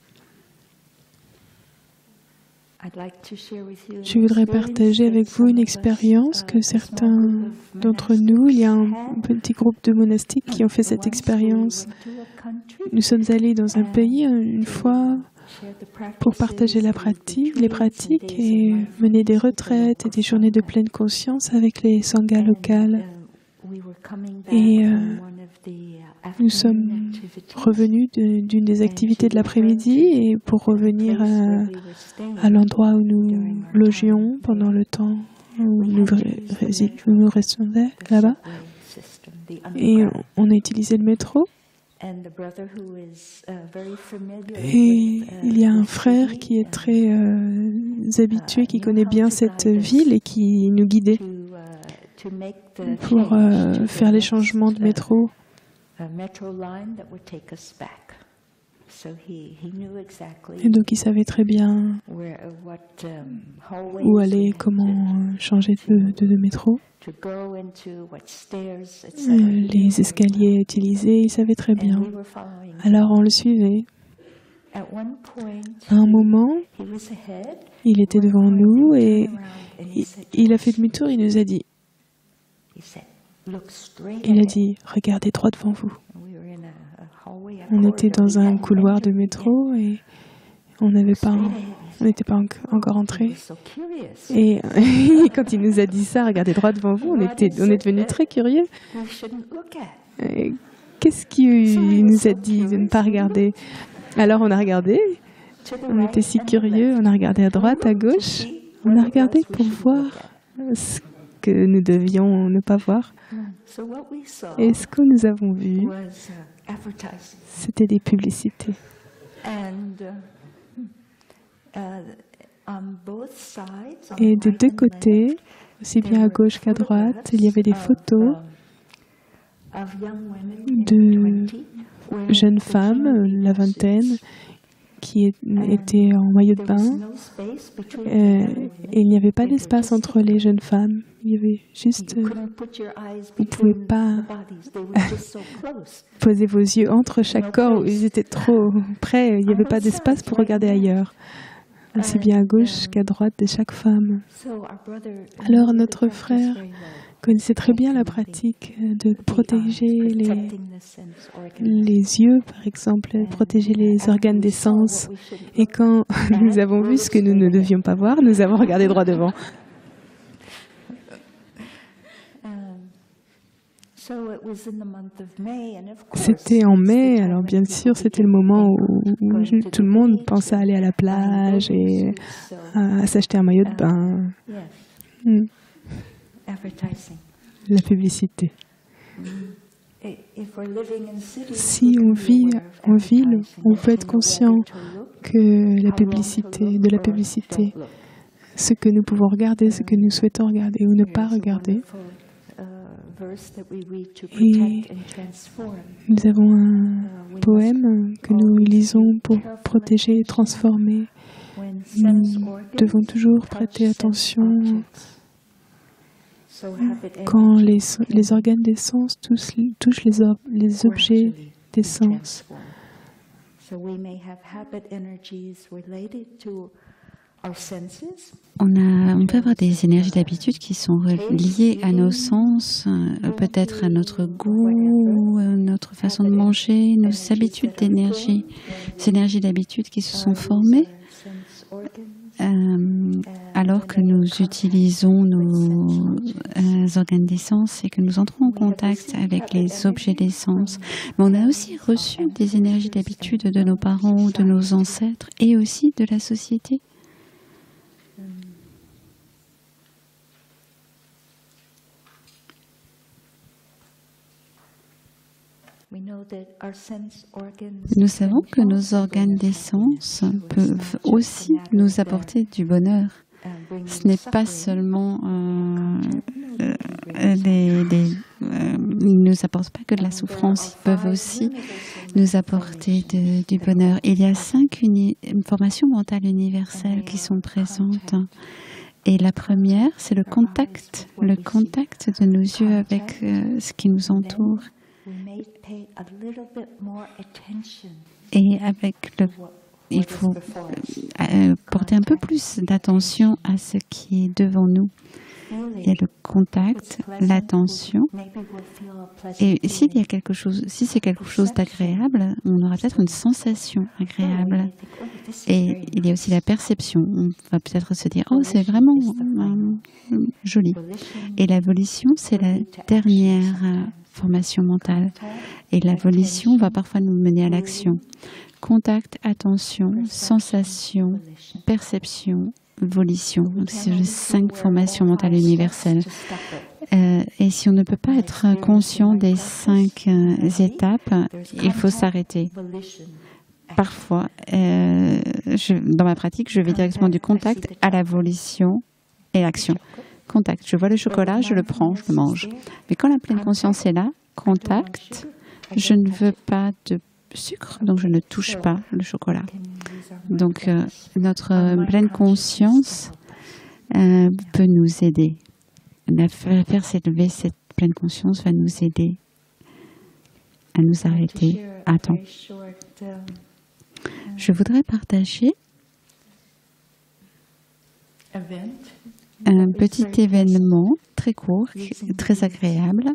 Je voudrais partager avec vous une expérience que certains d'entre nous, il y a un petit groupe de monastiques qui ont fait cette expérience. Nous sommes allés dans un pays une fois pour partager les pratiques et mener des retraites et des journées de pleine conscience avec les sanghas locales. Et nous sommes revenus d'une des activités de l'après-midi et pour revenir à l'endroit où nous logions pendant le temps où nous restions là-bas. Et on a utilisé le métro. Et il y a un frère qui est très habitué, qui connaît bien cette ville et qui nous guidait pour faire les changements de métro. Et donc il savait très bien où aller, comment changer de métro. Les escaliers utilisés, il savait très bien. Alors on le suivait. À un moment, il était devant nous et il a fait demi-tour, il nous a dit, regardez droit devant vous. On était dans un couloir de métro et on n'était pas encore entré. Et quand il nous a dit ça, regardez droit devant vous, on est devenus très curieux. Qu'est-ce qu'il nous a dit de ne pas regarder? Alors on a regardé, on était si curieux, on a regardé à droite, à gauche, on a regardé pour voir ce que nous devions ne pas voir. Et ce que nous avons vu, c'était des publicités. Et des deux côtés, aussi bien à gauche qu'à droite, il y avait des photos de jeunes femmes, la vingtaine, qui étaient en maillot de bain. Et il n'y avait pas d'espace entre les jeunes femmes. Il y avait juste... Vous ne pouvez pas poser vos yeux entre chaque corps. Ils étaient trop près. Il n'y avait pas d'espace pour regarder ailleurs, aussi bien à gauche qu'à droite de chaque femme. Alors notre frère connaissait très bien la pratique de protéger les yeux, par exemple, protéger les organes des sens. Et quand nous avons vu ce que nous ne devions pas voir, nous avons regardé droit devant. C'était en mai, alors bien sûr, c'était le moment où tout le monde pensait à aller à la plage et à s'acheter un maillot de bain. La publicité. Si on vit en ville, on peut être conscient de la publicité, ce que nous pouvons regarder, ce que nous souhaitons regarder ou ne pas regarder. Et nous avons un poème que nous lisons pour protéger et transformer. Nous devons toujours prêter attention quand les organes des sens touchent les objets des sens. On peut avoir des énergies d'habitude qui sont liées à nos sens, peut-être à notre goût, notre façon de manger, nos habitudes d'énergie, ces énergies d'habitude qui se sont formées alors que nous utilisons nos organes des sens et que nous entrons en contact avec les objets des sens. Mais on a aussi reçu des énergies d'habitude de nos parents, de nos ancêtres et aussi de la société. Nous savons que nos organes des sens peuvent aussi nous apporter du bonheur. Ce n'est pas seulement ils ne nous apportent pas que de la souffrance, ils peuvent aussi nous apporter du bonheur. Il y a 5 formations mentales universelles qui sont présentes. Et la première, c'est le contact de nos yeux avec ce qui nous entoure. Et il faut porter un peu plus d'attention à ce qui est devant nous. Il y a le contact, l'attention. Et s'il y a quelque chose, si c'est quelque chose d'agréable, on aura peut-être une sensation agréable. Et il y a aussi la perception. On va peut-être se dire, oh, c'est vraiment joli. Et la volition, c'est la dernière formation mentale. Et la volition va parfois nous mener à l'action. Contact, attention, sensation, perception, volition. Donc, c'est les 5 formations mentales universelles. Et si on ne peut pas être conscient des 5 étapes, il faut s'arrêter. Parfois, dans ma pratique, je vais directement du contact à la volition et l'action. Contact, je vois le chocolat, je le prends, je le mange. Mais quand la pleine conscience est là, contact, je ne veux pas de sucre, donc je ne touche pas le chocolat. Donc, notre pleine conscience peut nous aider. Faire s'élever cette pleine conscience va nous aider à nous arrêter à temps. Je voudrais partager un petit événement très court, très agréable,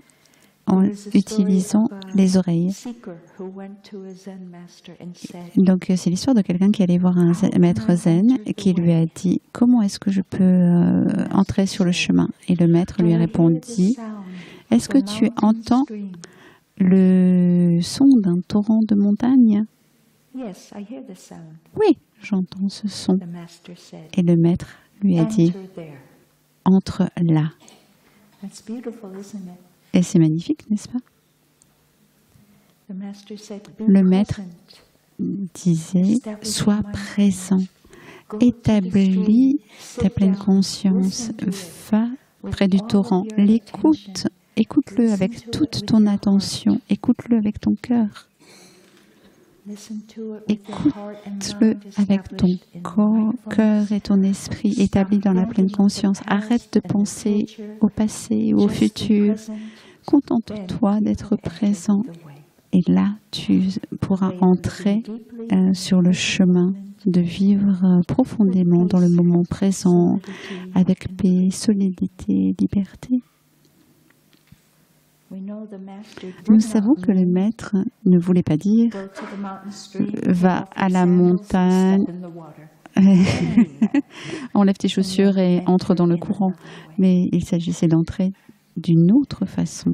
en utilisant les oreilles. Donc, c'est l'histoire de quelqu'un qui allait voir un maître zen et qui lui a dit « Comment est-ce que je peux entrer sur le chemin ?» Et le maître lui répondit « Est-ce que tu entends le son d'un torrent de montagne ?» Oui, j'entends ce son. Et le maître lui a dit « Entre là. » Et c'est magnifique, n'est-ce pas? Le maître disait, sois présent, établis ta pleine conscience, va près du torrent, l'écoute, écoute-le avec toute ton attention, écoute-le avec ton cœur. Écoute-le avec ton cœur et ton esprit établi dans la pleine conscience. Arrête de penser au passé ou au futur. Contente-toi d'être présent. Et là, tu pourras entrer sur le chemin de vivre profondément dans le moment présent, avec paix, solidité, liberté. Nous savons que le maître ne voulait pas dire « va à la montagne, enlève tes chaussures et entre dans le courant », mais il s'agissait d'entrer d'une autre façon.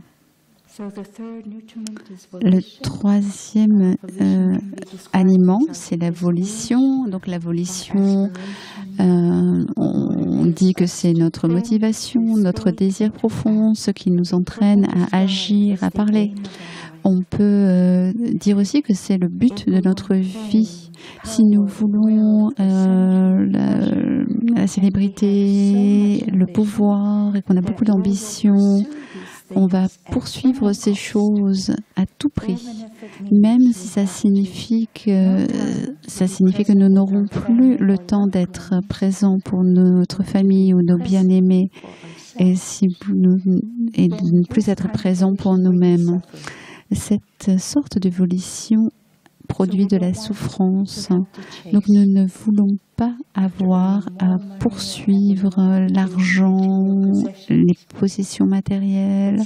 Le troisième aliment, c'est la volition. Donc la volition, on dit que c'est notre motivation, notre désir profond, ce qui nous entraîne à agir, à parler. On peut dire aussi que c'est le but de notre vie. Si nous voulons la célébrité, le pouvoir et qu'on a beaucoup d'ambition, on va poursuivre ces choses à tout prix, même si ça signifie que nous n'aurons plus le temps d'être présents pour notre famille ou nos bien-aimés et de ne plus être présents pour nous-mêmes. Cette sorte de volition produit de la souffrance. Donc nous ne voulons pas avoir à poursuivre l'argent, les possessions matérielles.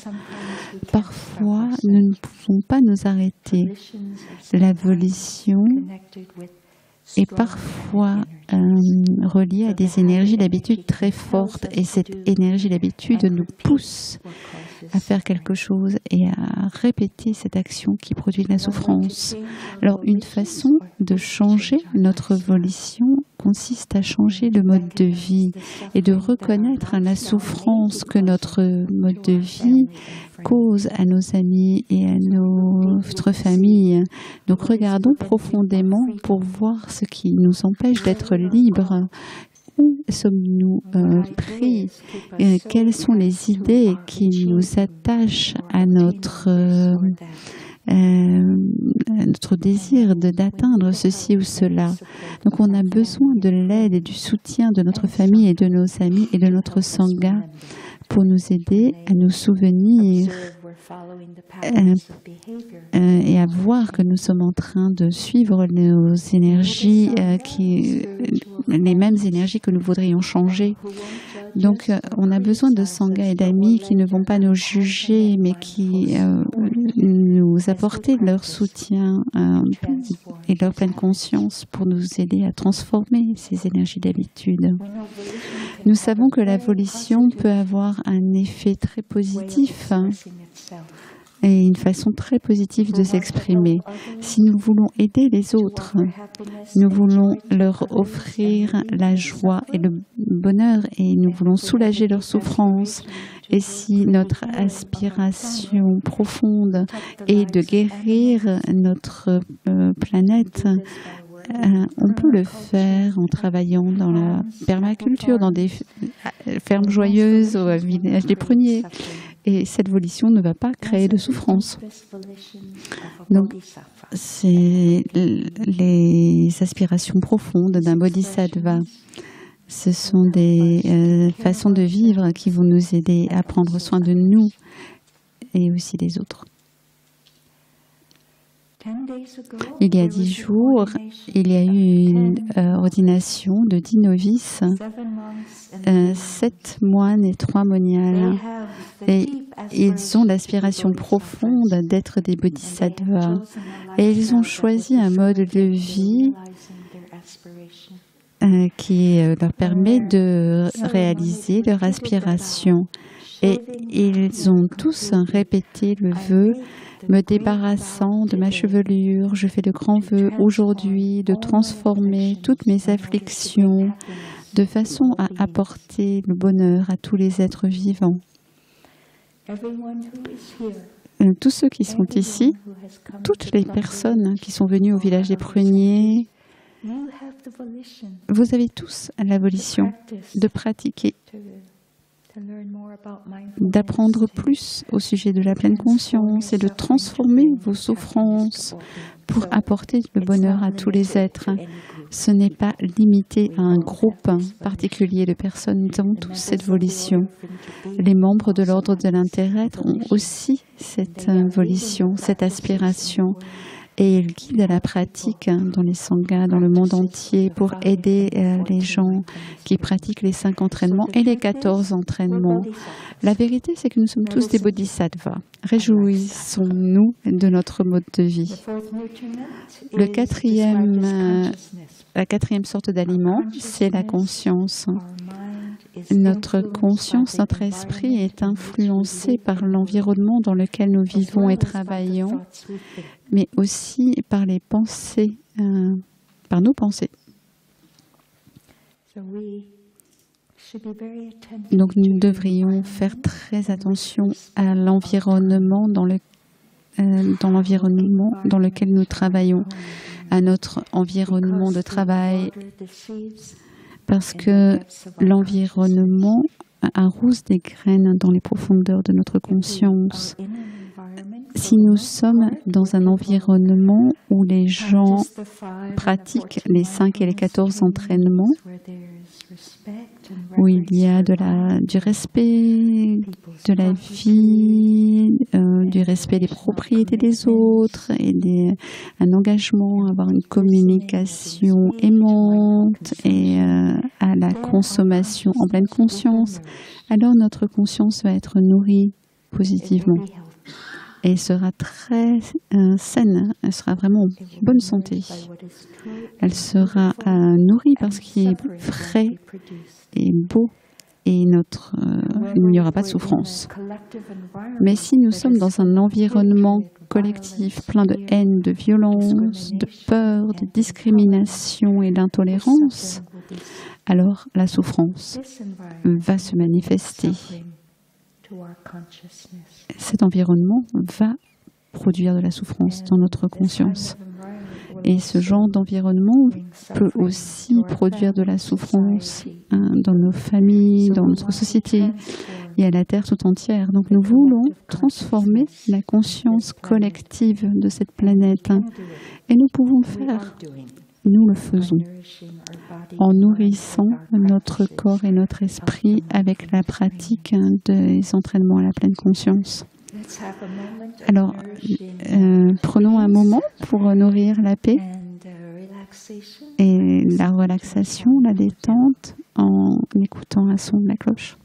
Parfois, nous ne pouvons pas nous arrêter. La volition est parfois reliée à des énergies d'habitude très fortes et cette énergie d'habitude nous pousse à faire quelque chose et à répéter cette action qui produit de la souffrance. Alors, une façon de changer notre volition consiste à changer le mode de vie et de reconnaître la souffrance que notre mode de vie cause à nos amis et à notre famille. Donc, regardons profondément pour voir ce qui nous empêche d'être libres. Où sommes-nous pris? Quelles sont les idées qui nous attachent à notre désir d'atteindre ceci ou cela? Donc on a besoin de l'aide et du soutien de notre famille et de nos amis et de notre sangha pour nous aider à nous souvenir et à voir que nous sommes en train de suivre nos énergies, les mêmes énergies que nous voudrions changer. Donc, on a besoin de sanghas et d'amis qui ne vont pas nous juger, mais qui nous apporter leur soutien et leur pleine conscience pour nous aider à transformer ces énergies d'habitude. Nous savons que la volition peut avoir un effet très positif et une façon très positive de s'exprimer. Si nous voulons aider les autres, nous voulons leur offrir la joie et le bonheur et nous voulons soulager leur souffrance. Et si notre aspiration profonde est de guérir notre planète, on peut le faire en travaillant dans la permaculture, dans des fermes joyeuses, au village des pruniers. Et cette volition ne va pas créer de souffrance. Donc, c'est les aspirations profondes d'un bodhisattva. Ce sont des façons de vivre qui vont nous aider à prendre soin de nous et aussi des autres. Il y a 10 jours, il y a eu une ordination de 10 novices, 7 moines et 3 moniales. Et ils ont l'aspiration profonde d'être des bodhisattvas. Et ils ont choisi un mode de vie qui leur permet de réaliser leur aspiration. Et ils ont tous répété le vœu: me débarrassant de ma chevelure, je fais de grands vœux aujourd'hui de transformer toutes mes afflictions de façon à apporter le bonheur à tous les êtres vivants. Tous ceux qui sont ici, toutes les personnes qui sont venues au village des pruniers, vous avez tous la volition de pratiquer, d'apprendre plus au sujet de la pleine conscience et de transformer vos souffrances pour apporter le bonheur à tous les êtres. Ce n'est pas limité à un groupe particulier de personnes. Nous avons tous cette volition. Les membres de l'ordre de l'intérêt ont aussi cette volition, cette aspiration. Et ils guident la pratique dans les sanghas, dans le monde entier, pour aider les gens qui pratiquent les 5 entraînements et les 14 entraînements. La vérité, c'est que nous sommes tous des bodhisattvas. Réjouissons-nous de notre mode de vie. La quatrième sorte d'aliment, c'est la conscience. Notre conscience, notre esprit est influencé par l'environnement dans lequel nous vivons et travaillons, mais aussi par les pensées, par nos pensées. Donc nous devrions faire très attention à l'environnement dans lequel nous travaillons, à notre environnement de travail, parce que l'environnement arrose des graines dans les profondeurs de notre conscience. Si nous sommes dans un environnement où les gens pratiquent les 5 et les 14 entraînements, où il y a du respect de la vie, du respect des propriétés des autres et un engagement à avoir une communication aimante et à la consommation en pleine conscience, alors notre conscience va être nourrie positivement. Et sera très saine, elle sera vraiment en bonne santé. Elle sera nourrie par ce qui est frais et beau et il n'y aura pas de souffrance. Mais si nous sommes dans un environnement collectif plein de haine, de violence, de peur, de discrimination et d'intolérance, alors la souffrance va se manifester. Cet environnement va produire de la souffrance dans notre conscience. Et ce genre d'environnement peut aussi produire de la souffrance dans nos familles, dans notre société et à la Terre tout entière. Donc nous voulons transformer la conscience collective de cette planète. Et nous pouvons le faire. Nous le faisons en nourrissant notre corps et notre esprit avec la pratique des entraînements à la pleine conscience. Alors, prenons un moment pour nourrir la paix et la relaxation, la détente en écoutant un son de la cloche.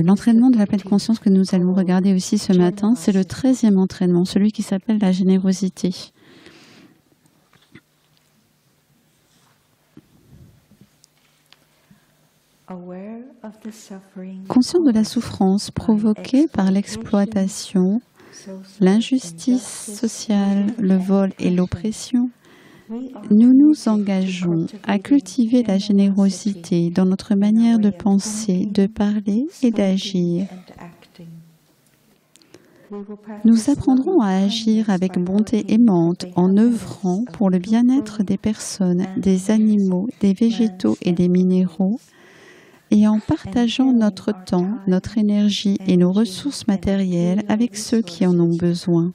L'entraînement de la pleine conscience que nous allons regarder aussi ce matin, c'est le 13e entraînement, celui qui s'appelle la générosité. Conscient de la souffrance provoquée par l'exploitation, l'injustice sociale, le vol et l'oppression, nous nous engageons à cultiver la générosité dans notre manière de penser, de parler et d'agir. Nous apprendrons à agir avec bonté aimante en œuvrant pour le bien-être des personnes, des animaux, des végétaux et des minéraux, et en partageant notre temps, notre énergie et nos ressources matérielles avec ceux qui en ont besoin.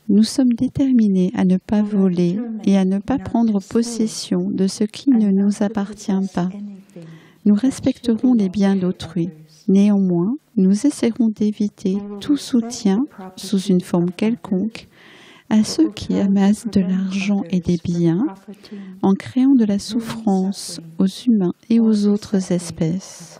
Nous sommes déterminés à ne pas voler et à ne pas prendre possession de ce qui ne nous appartient pas. Nous respecterons les biens d'autrui. Néanmoins, nous essaierons d'éviter tout soutien, sous une forme quelconque, à ceux qui amassent de l'argent et des biens en créant de la souffrance aux humains et aux autres espèces.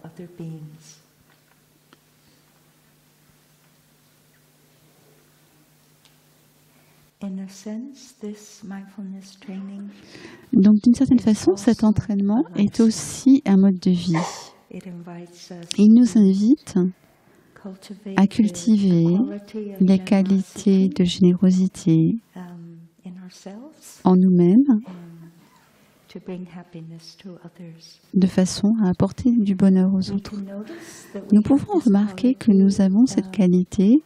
Donc, d'une certaine façon, cet entraînement est aussi un mode de vie. Il nous invite à cultiver les qualités de générosité en nous-mêmes de façon à apporter du bonheur aux autres. Nous pouvons remarquer que nous avons cette qualité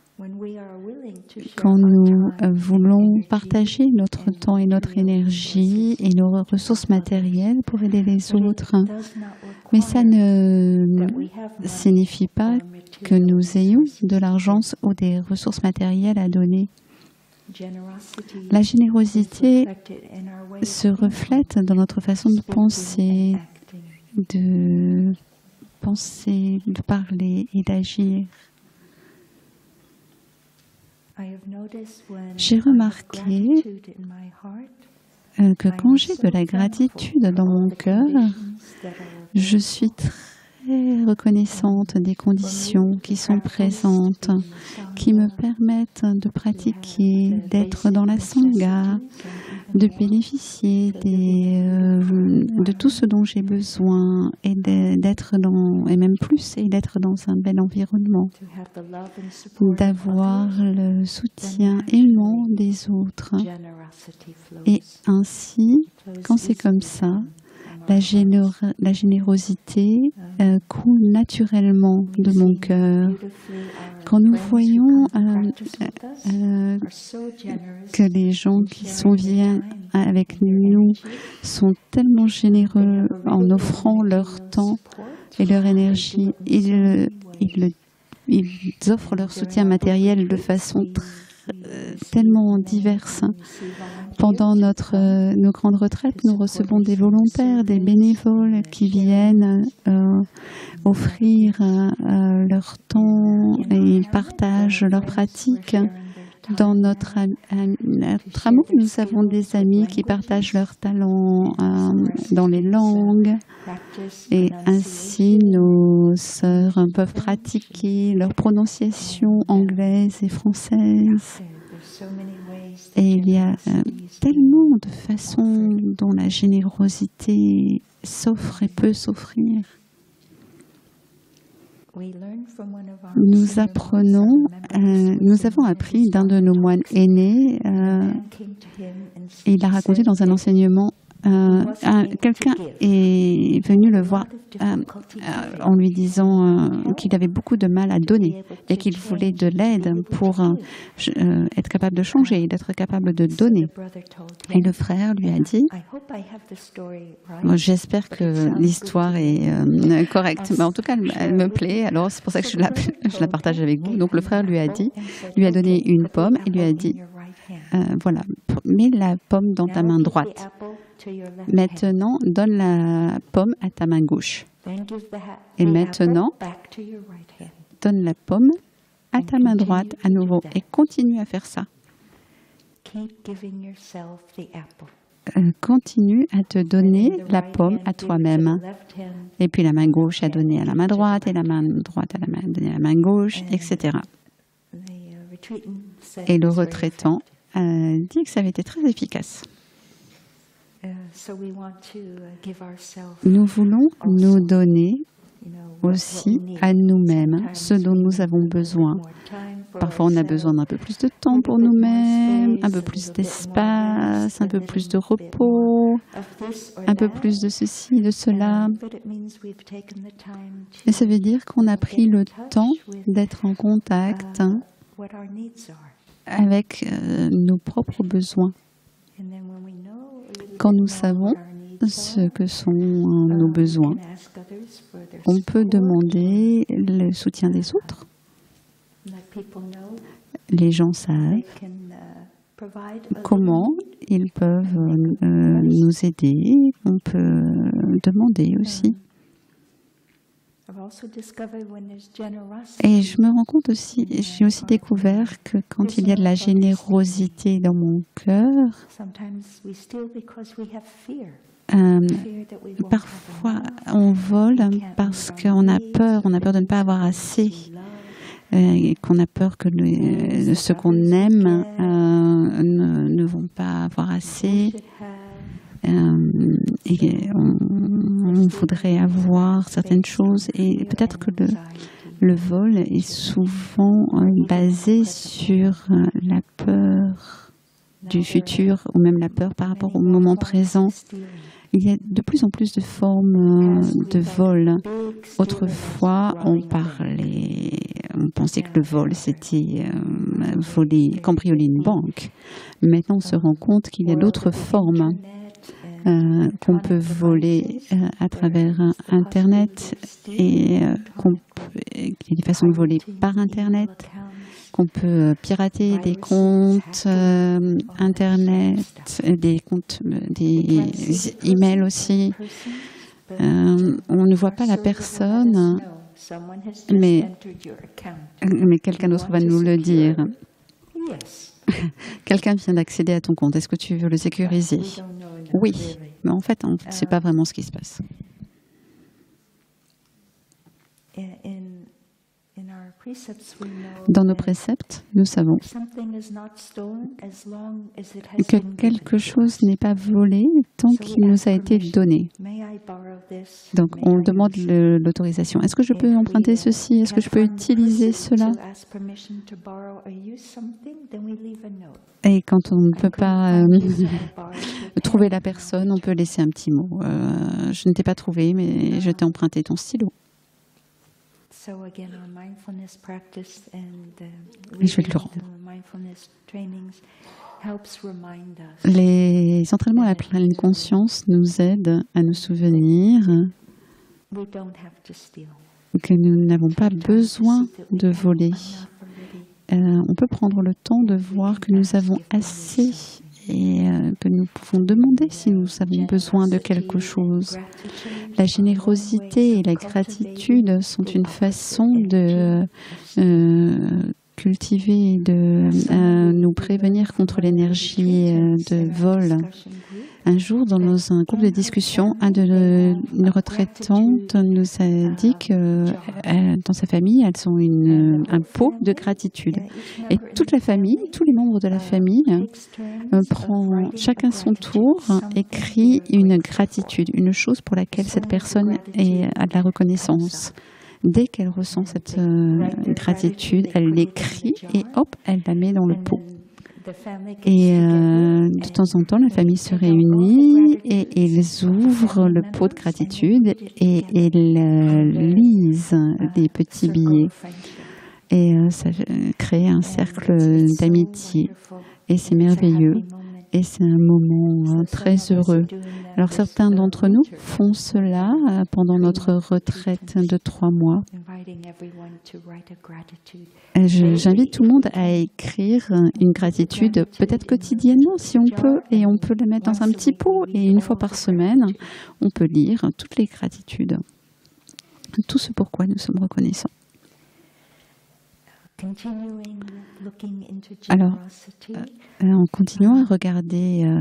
quand nous voulons partager notre temps et notre énergie et nos ressources matérielles pour aider les autres. Mais ça ne signifie pas que nous ayons de l'argent ou des ressources matérielles à donner. La générosité se reflète dans notre façon de penser, de parler et d'agir. J'ai remarqué que quand j'ai de la gratitude dans mon cœur, je suis très reconnaissante des conditions qui sont présentes, qui me permettent de pratiquer, d'être dans la sangha, de bénéficier de tout ce dont j'ai besoin et d'être et même plus, et d'être dans un bel environnement, d'avoir le soutien aimant des autres. Et ainsi, quand c'est comme ça, la générosité coule naturellement de mon cœur. Quand nous voyons que les gens qui viennent avec nous sont tellement généreux en offrant leur temps et leur énergie, ils offrent leur soutien matériel de façon tellement diverses. Pendant nos grandes retraites, nous recevons des volontaires, des bénévoles qui viennent offrir leur temps et ils partagent leurs pratiques Dans notre amour, nous avons des amis qui partagent leurs talents dans les langues et ainsi nos sœurs peuvent pratiquer leur prononciation anglaise et française. Et il y a tellement de façons dont la générosité s'offre et peut s'offrir. Nous avons appris d'un de nos moines aînés, et il a raconté dans un enseignement, quelqu'un est venu le voir en lui disant qu'il avait beaucoup de mal à donner et qu'il voulait de l'aide pour être capable de changer et d'être capable de donner. Et le frère lui a dit, j'espère que l'histoire est correcte, mais en tout cas elle me plaît, alors c'est pour ça que je la partage avec vous. Donc le frère lui a donné une pomme et lui a dit, voilà, mets la pomme dans ta main droite. Maintenant, donne la pomme à ta main gauche. Et maintenant, donne la pomme à ta main droite à nouveau. Et continue à faire ça. Continue à te donner la pomme à toi-même. Et puis la main gauche à donner à la main droite, et la main droite à donner à la main gauche, etc. Et le retraitant dit que ça avait été très efficace. Nous voulons nous donner aussi à nous-mêmes ce dont nous avons besoin. Parfois, on a besoin d'un peu plus de temps pour nous-mêmes, un peu plus d'espace, un peu plus de repos, un peu plus de ceci, de cela. Et ça veut dire qu'on a pris le temps d'être en contact avec nos propres besoins. Quand nous savons ce que sont nos besoins, on peut demander le soutien des autres. Les gens savent comment ils peuvent nous aider. On peut demander aussi. Et je me rends compte aussi, j'ai aussi découvert que quand il y a de la générosité dans mon cœur, parfois on vole parce qu'on a peur de ne pas avoir assez, et qu'on a peur que ceux qu'on aime ne vont pas avoir assez. Et on voudrait avoir certaines choses, et peut-être que le vol est souvent basé sur la peur du futur ou même la peur par rapport au moment présent. Il y a de plus en plus de formes de vol. Autrefois, on pensait que le vol, c'était cambrioler une banque. Maintenant, on se rend compte qu'il y a d'autres formes qu'on peut voler à travers Internet, et qu'il y a des façons de voler par Internet, qu'on peut pirater des comptes Internet, des emails aussi. On ne voit pas la personne, mais quelqu'un d'autre va nous le dire. Quelqu'un vient d'accéder à ton compte. Est-ce que tu veux le sécuriser? Oui, mais en fait, ce n'est pas vraiment ce qui se passe. Dans nos préceptes, nous savons que quelque chose n'est pas volé tant qu'il nous a été donné. Donc, on demande l'autorisation. Est-ce que je peux emprunter ceci? Est-ce que je peux utiliser cela? Et quand on ne peut pas trouver la personne, on peut laisser un petit mot. Je ne t'ai pas trouvé, mais je t'ai emprunté ton stylo. Et je vais le rendre. Les entraînements à la pleine conscience nous aident à nous souvenir que nous n'avons pas besoin de voler. On peut prendre le temps de voir que nous avons assez et que nous pouvons demander si nous avons besoin de quelque chose. La générosité et la gratitude sont une façon que cultiver et de nous prévenir contre l'énergie de vol. Un jour, dans un groupe de discussion, une retraitante nous a dit que dans sa famille, elles ont un pot de gratitude. Et toute la famille, tous les membres de la famille, prend chacun son tour, écrit une gratitude, une chose pour laquelle cette personne a de la reconnaissance. Dès qu'elle ressent cette gratitude, elle l'écrit et hop, elle la met dans le pot. Et de temps en temps, la famille se réunit et ils ouvrent le pot de gratitude et ils lisent les petits billets. Et ça crée un cercle d'amitié. Et c'est merveilleux. Et c'est un moment très heureux. Alors certains d'entre nous font cela pendant notre retraite de 3 mois. J'invite tout le monde à écrire une gratitude, peut-être quotidiennement si on peut, et on peut la mettre dans un petit pot. Et une fois par semaine, on peut lire toutes les gratitudes, tout ce pourquoi nous sommes reconnaissants. Alors, en continuant à regarder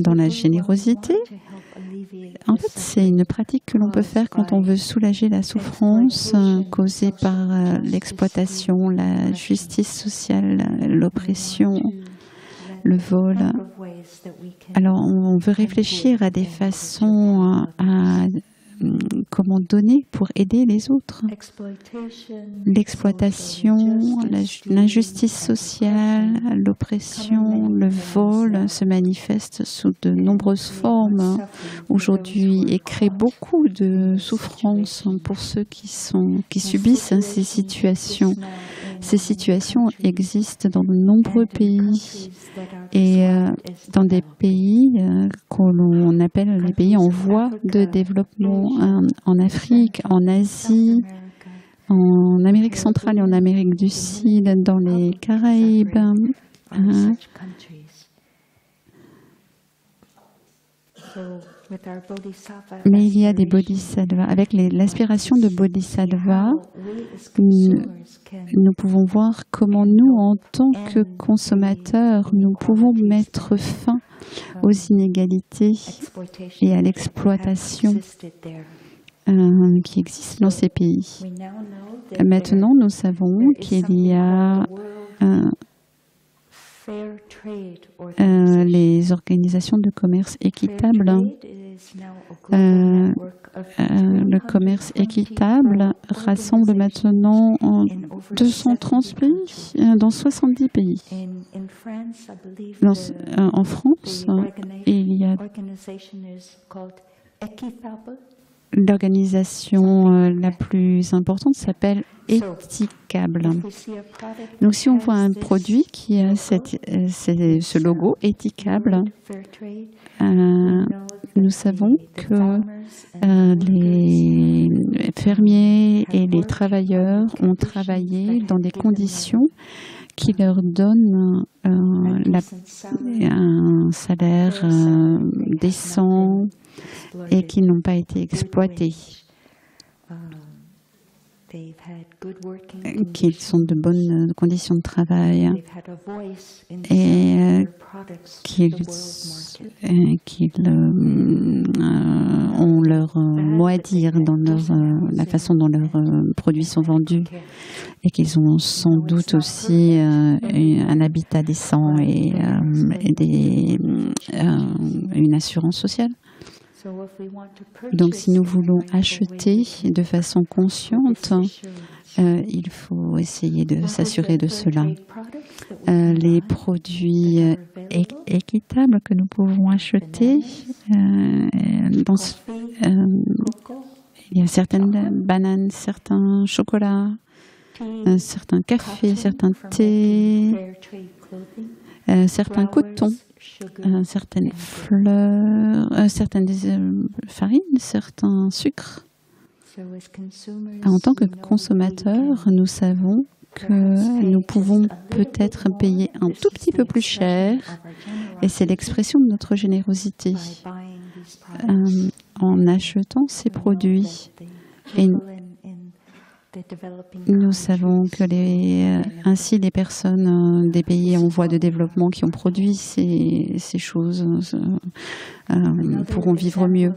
dans la générosité, en fait, c'est une pratique que l'on peut faire quand on veut soulager la souffrance causée par l'exploitation, la justice sociale, l'oppression, le vol. Alors, on veut réfléchir à des façons comment donner pour aider les autres. L'exploitation, l'injustice sociale, l'oppression, le vol se manifestent sous de nombreuses formes aujourd'hui et créent beaucoup de souffrance pour ceux qui subissent ces situations. Ces situations existent dans de nombreux pays et dans des pays que l'on appelle les pays en voie de développement, en Afrique, en Asie, en Amérique centrale et en Amérique du Sud, dans les Caraïbes. Mais il y a des bodhisattvas. Avec l'aspiration de bodhisattva, nous pouvons voir comment nous, en tant que consommateurs, nous pouvons mettre fin aux inégalités et à l'exploitation qui existent dans ces pays. Maintenant, nous savons qu'il y a les organisations de commerce équitable. Le commerce équitable rassemble maintenant 230 pays dans 70 pays. En France, il y a l'organisation la plus importante s'appelle Éthicable. Donc, si on voit un produit qui a ce logo Éthicable, nous savons que les fermiers et les travailleurs ont travaillé dans des conditions qui leur donnent un salaire décent et qui n'ont pas été exploités, qu'ils sont de bonnes conditions de travail et qu'ils ont leur mot à dire dans la façon dont leurs produits sont vendus et qu'ils ont sans doute aussi un habitat décent et une assurance sociale. Donc, si nous voulons acheter de façon consciente, il faut essayer de s'assurer de cela. Les produits équitables que nous pouvons acheter, il y a certaines bananes, certains chocolats, certains cafés, certains thés, certains cotons, certaines fleurs, certaines farines, certains sucres. En tant que consommateurs, nous savons que nous pouvons peut-être payer un tout petit peu plus cher, et c'est l'expression de notre générosité en achetant ces produits. Et Nous savons que ainsi les personnes des pays en voie de développement qui ont produit ces choses pourront vivre mieux.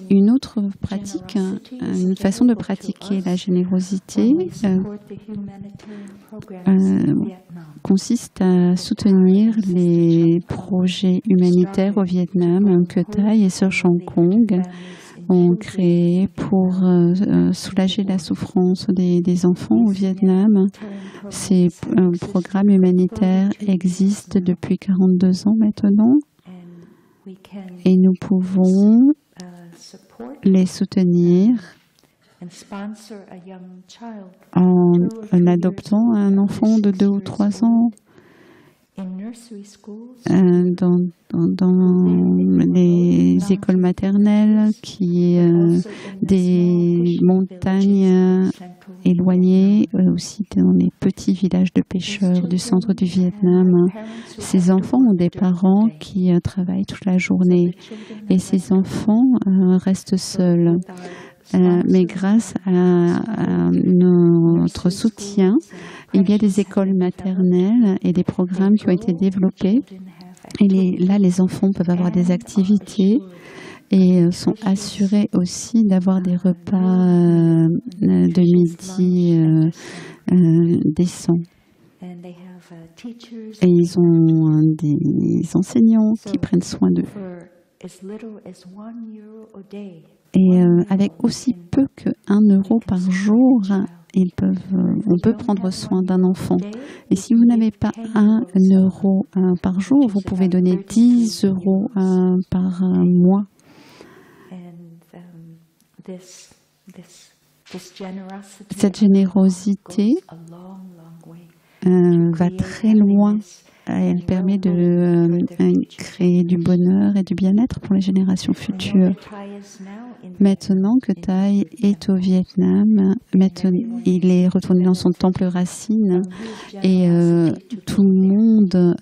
Une autre pratique, une façon de pratiquer la générosité consiste à soutenir les projets humanitaires au Vietnam que Thaï et Sœur Chan Kong ont créé pour soulager la souffrance des enfants au Vietnam. Ces programmes humanitaires existent depuis 42 ans maintenant et nous pouvons les soutenir en adoptant un enfant de 2 ou 3 ans dans les écoles maternelles, des montagnes éloignées, aussi dans les petits villages de pêcheurs du centre du Vietnam. Ces enfants ont des parents qui travaillent toute la journée et ces enfants restent seuls. Mais grâce à notre soutien, il y a des écoles maternelles et des programmes qui ont été développés. Et là, les enfants peuvent avoir des activités et sont assurés aussi d'avoir des repas de midi décents. Et ils ont des enseignants qui prennent soin d'eux. Et avec aussi peu que 1 euro par jour, on peut prendre soin d'un enfant. Et si vous n'avez pas 1 euro par jour, vous pouvez donner 10 euros par mois. Cette générosité va très loin. Elle permet de créer du bonheur et du bien-être pour les générations futures. Maintenant que Thaï est au Vietnam, il est retourné dans son temple racine et tout le monde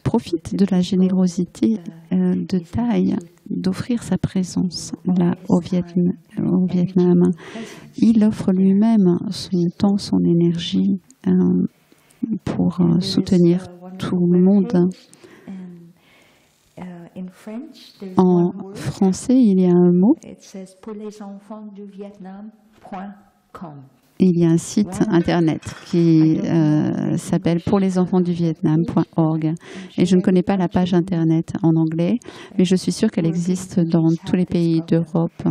profite de la générosité de Thaï d'offrir sa présence là au Vietnam. Il offre lui-même son temps, son énergie pour soutenir tout le monde. En français, il y a un mot. Il y a un site internet qui s'appelle pourlesenfantsduvietnam.org. Et je ne connais pas la page internet en anglais, mais je suis sûre qu'elle existe dans tous les pays d'Europe.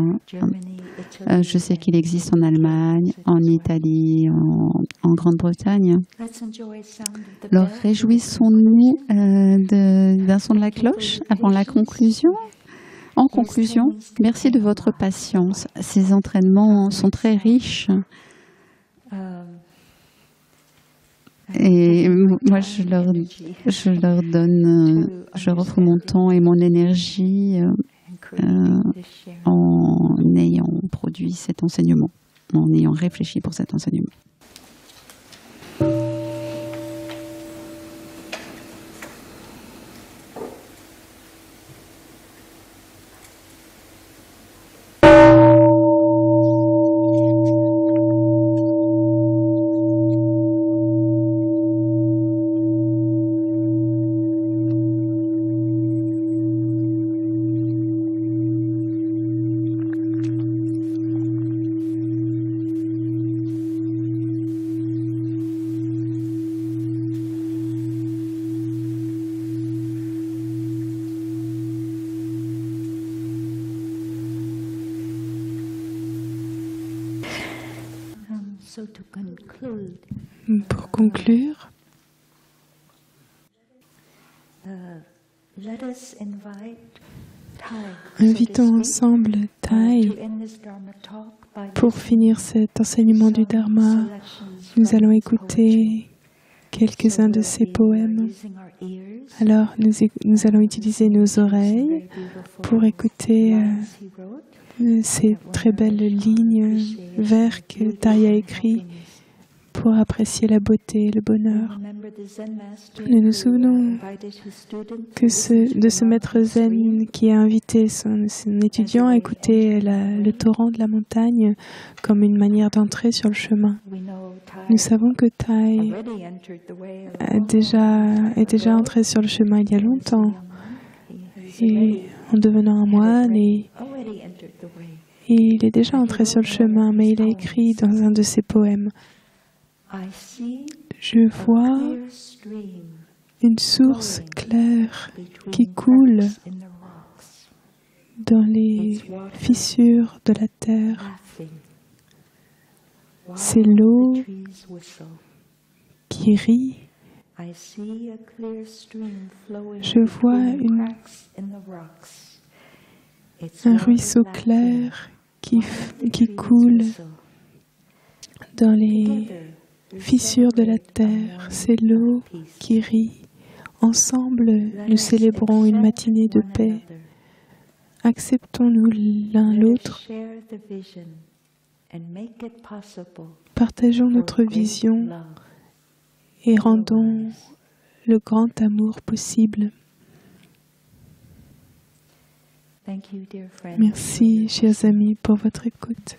Je sais qu'il existe en Allemagne, en Italie, en Grande-Bretagne. Alors réjouissons-nous d'un son de la cloche avant la conclusion. En conclusion, merci de votre patience. Ces entraînements sont très riches. Et moi, je leur donne, je offre mon temps et mon énergie en ayant produit cet enseignement, en ayant réfléchi pour cet enseignement. Pour conclure, invitons ensemble Thaï pour finir cet enseignement du Dharma. Nous allons écouter quelques-uns de ses poèmes. Alors, nous allons utiliser nos oreilles pour écouter ces très belles lignes vers que Thaï a écrit pour apprécier la beauté et le bonheur. Nous nous souvenons de ce maître zen qui a invité son étudiant à écouter le torrent de la montagne comme une manière d'entrer sur le chemin. Nous savons que Tai est déjà entré sur le chemin il y a longtemps, et en devenant un moine, et il est déjà entré sur le chemin, mais il a écrit dans un de ses poèmes: « Je vois une source claire qui coule dans les fissures de la terre. C'est l'eau qui rit. Je vois un ruisseau clair qui coule dans les fissures de la terre. C'est l'eau qui rit. Ensemble, nous célébrons une matinée de paix. Acceptons-nous l'un l'autre. Partageons notre vision et rendons le grand amour possible. » Merci, chers amis, pour votre écoute.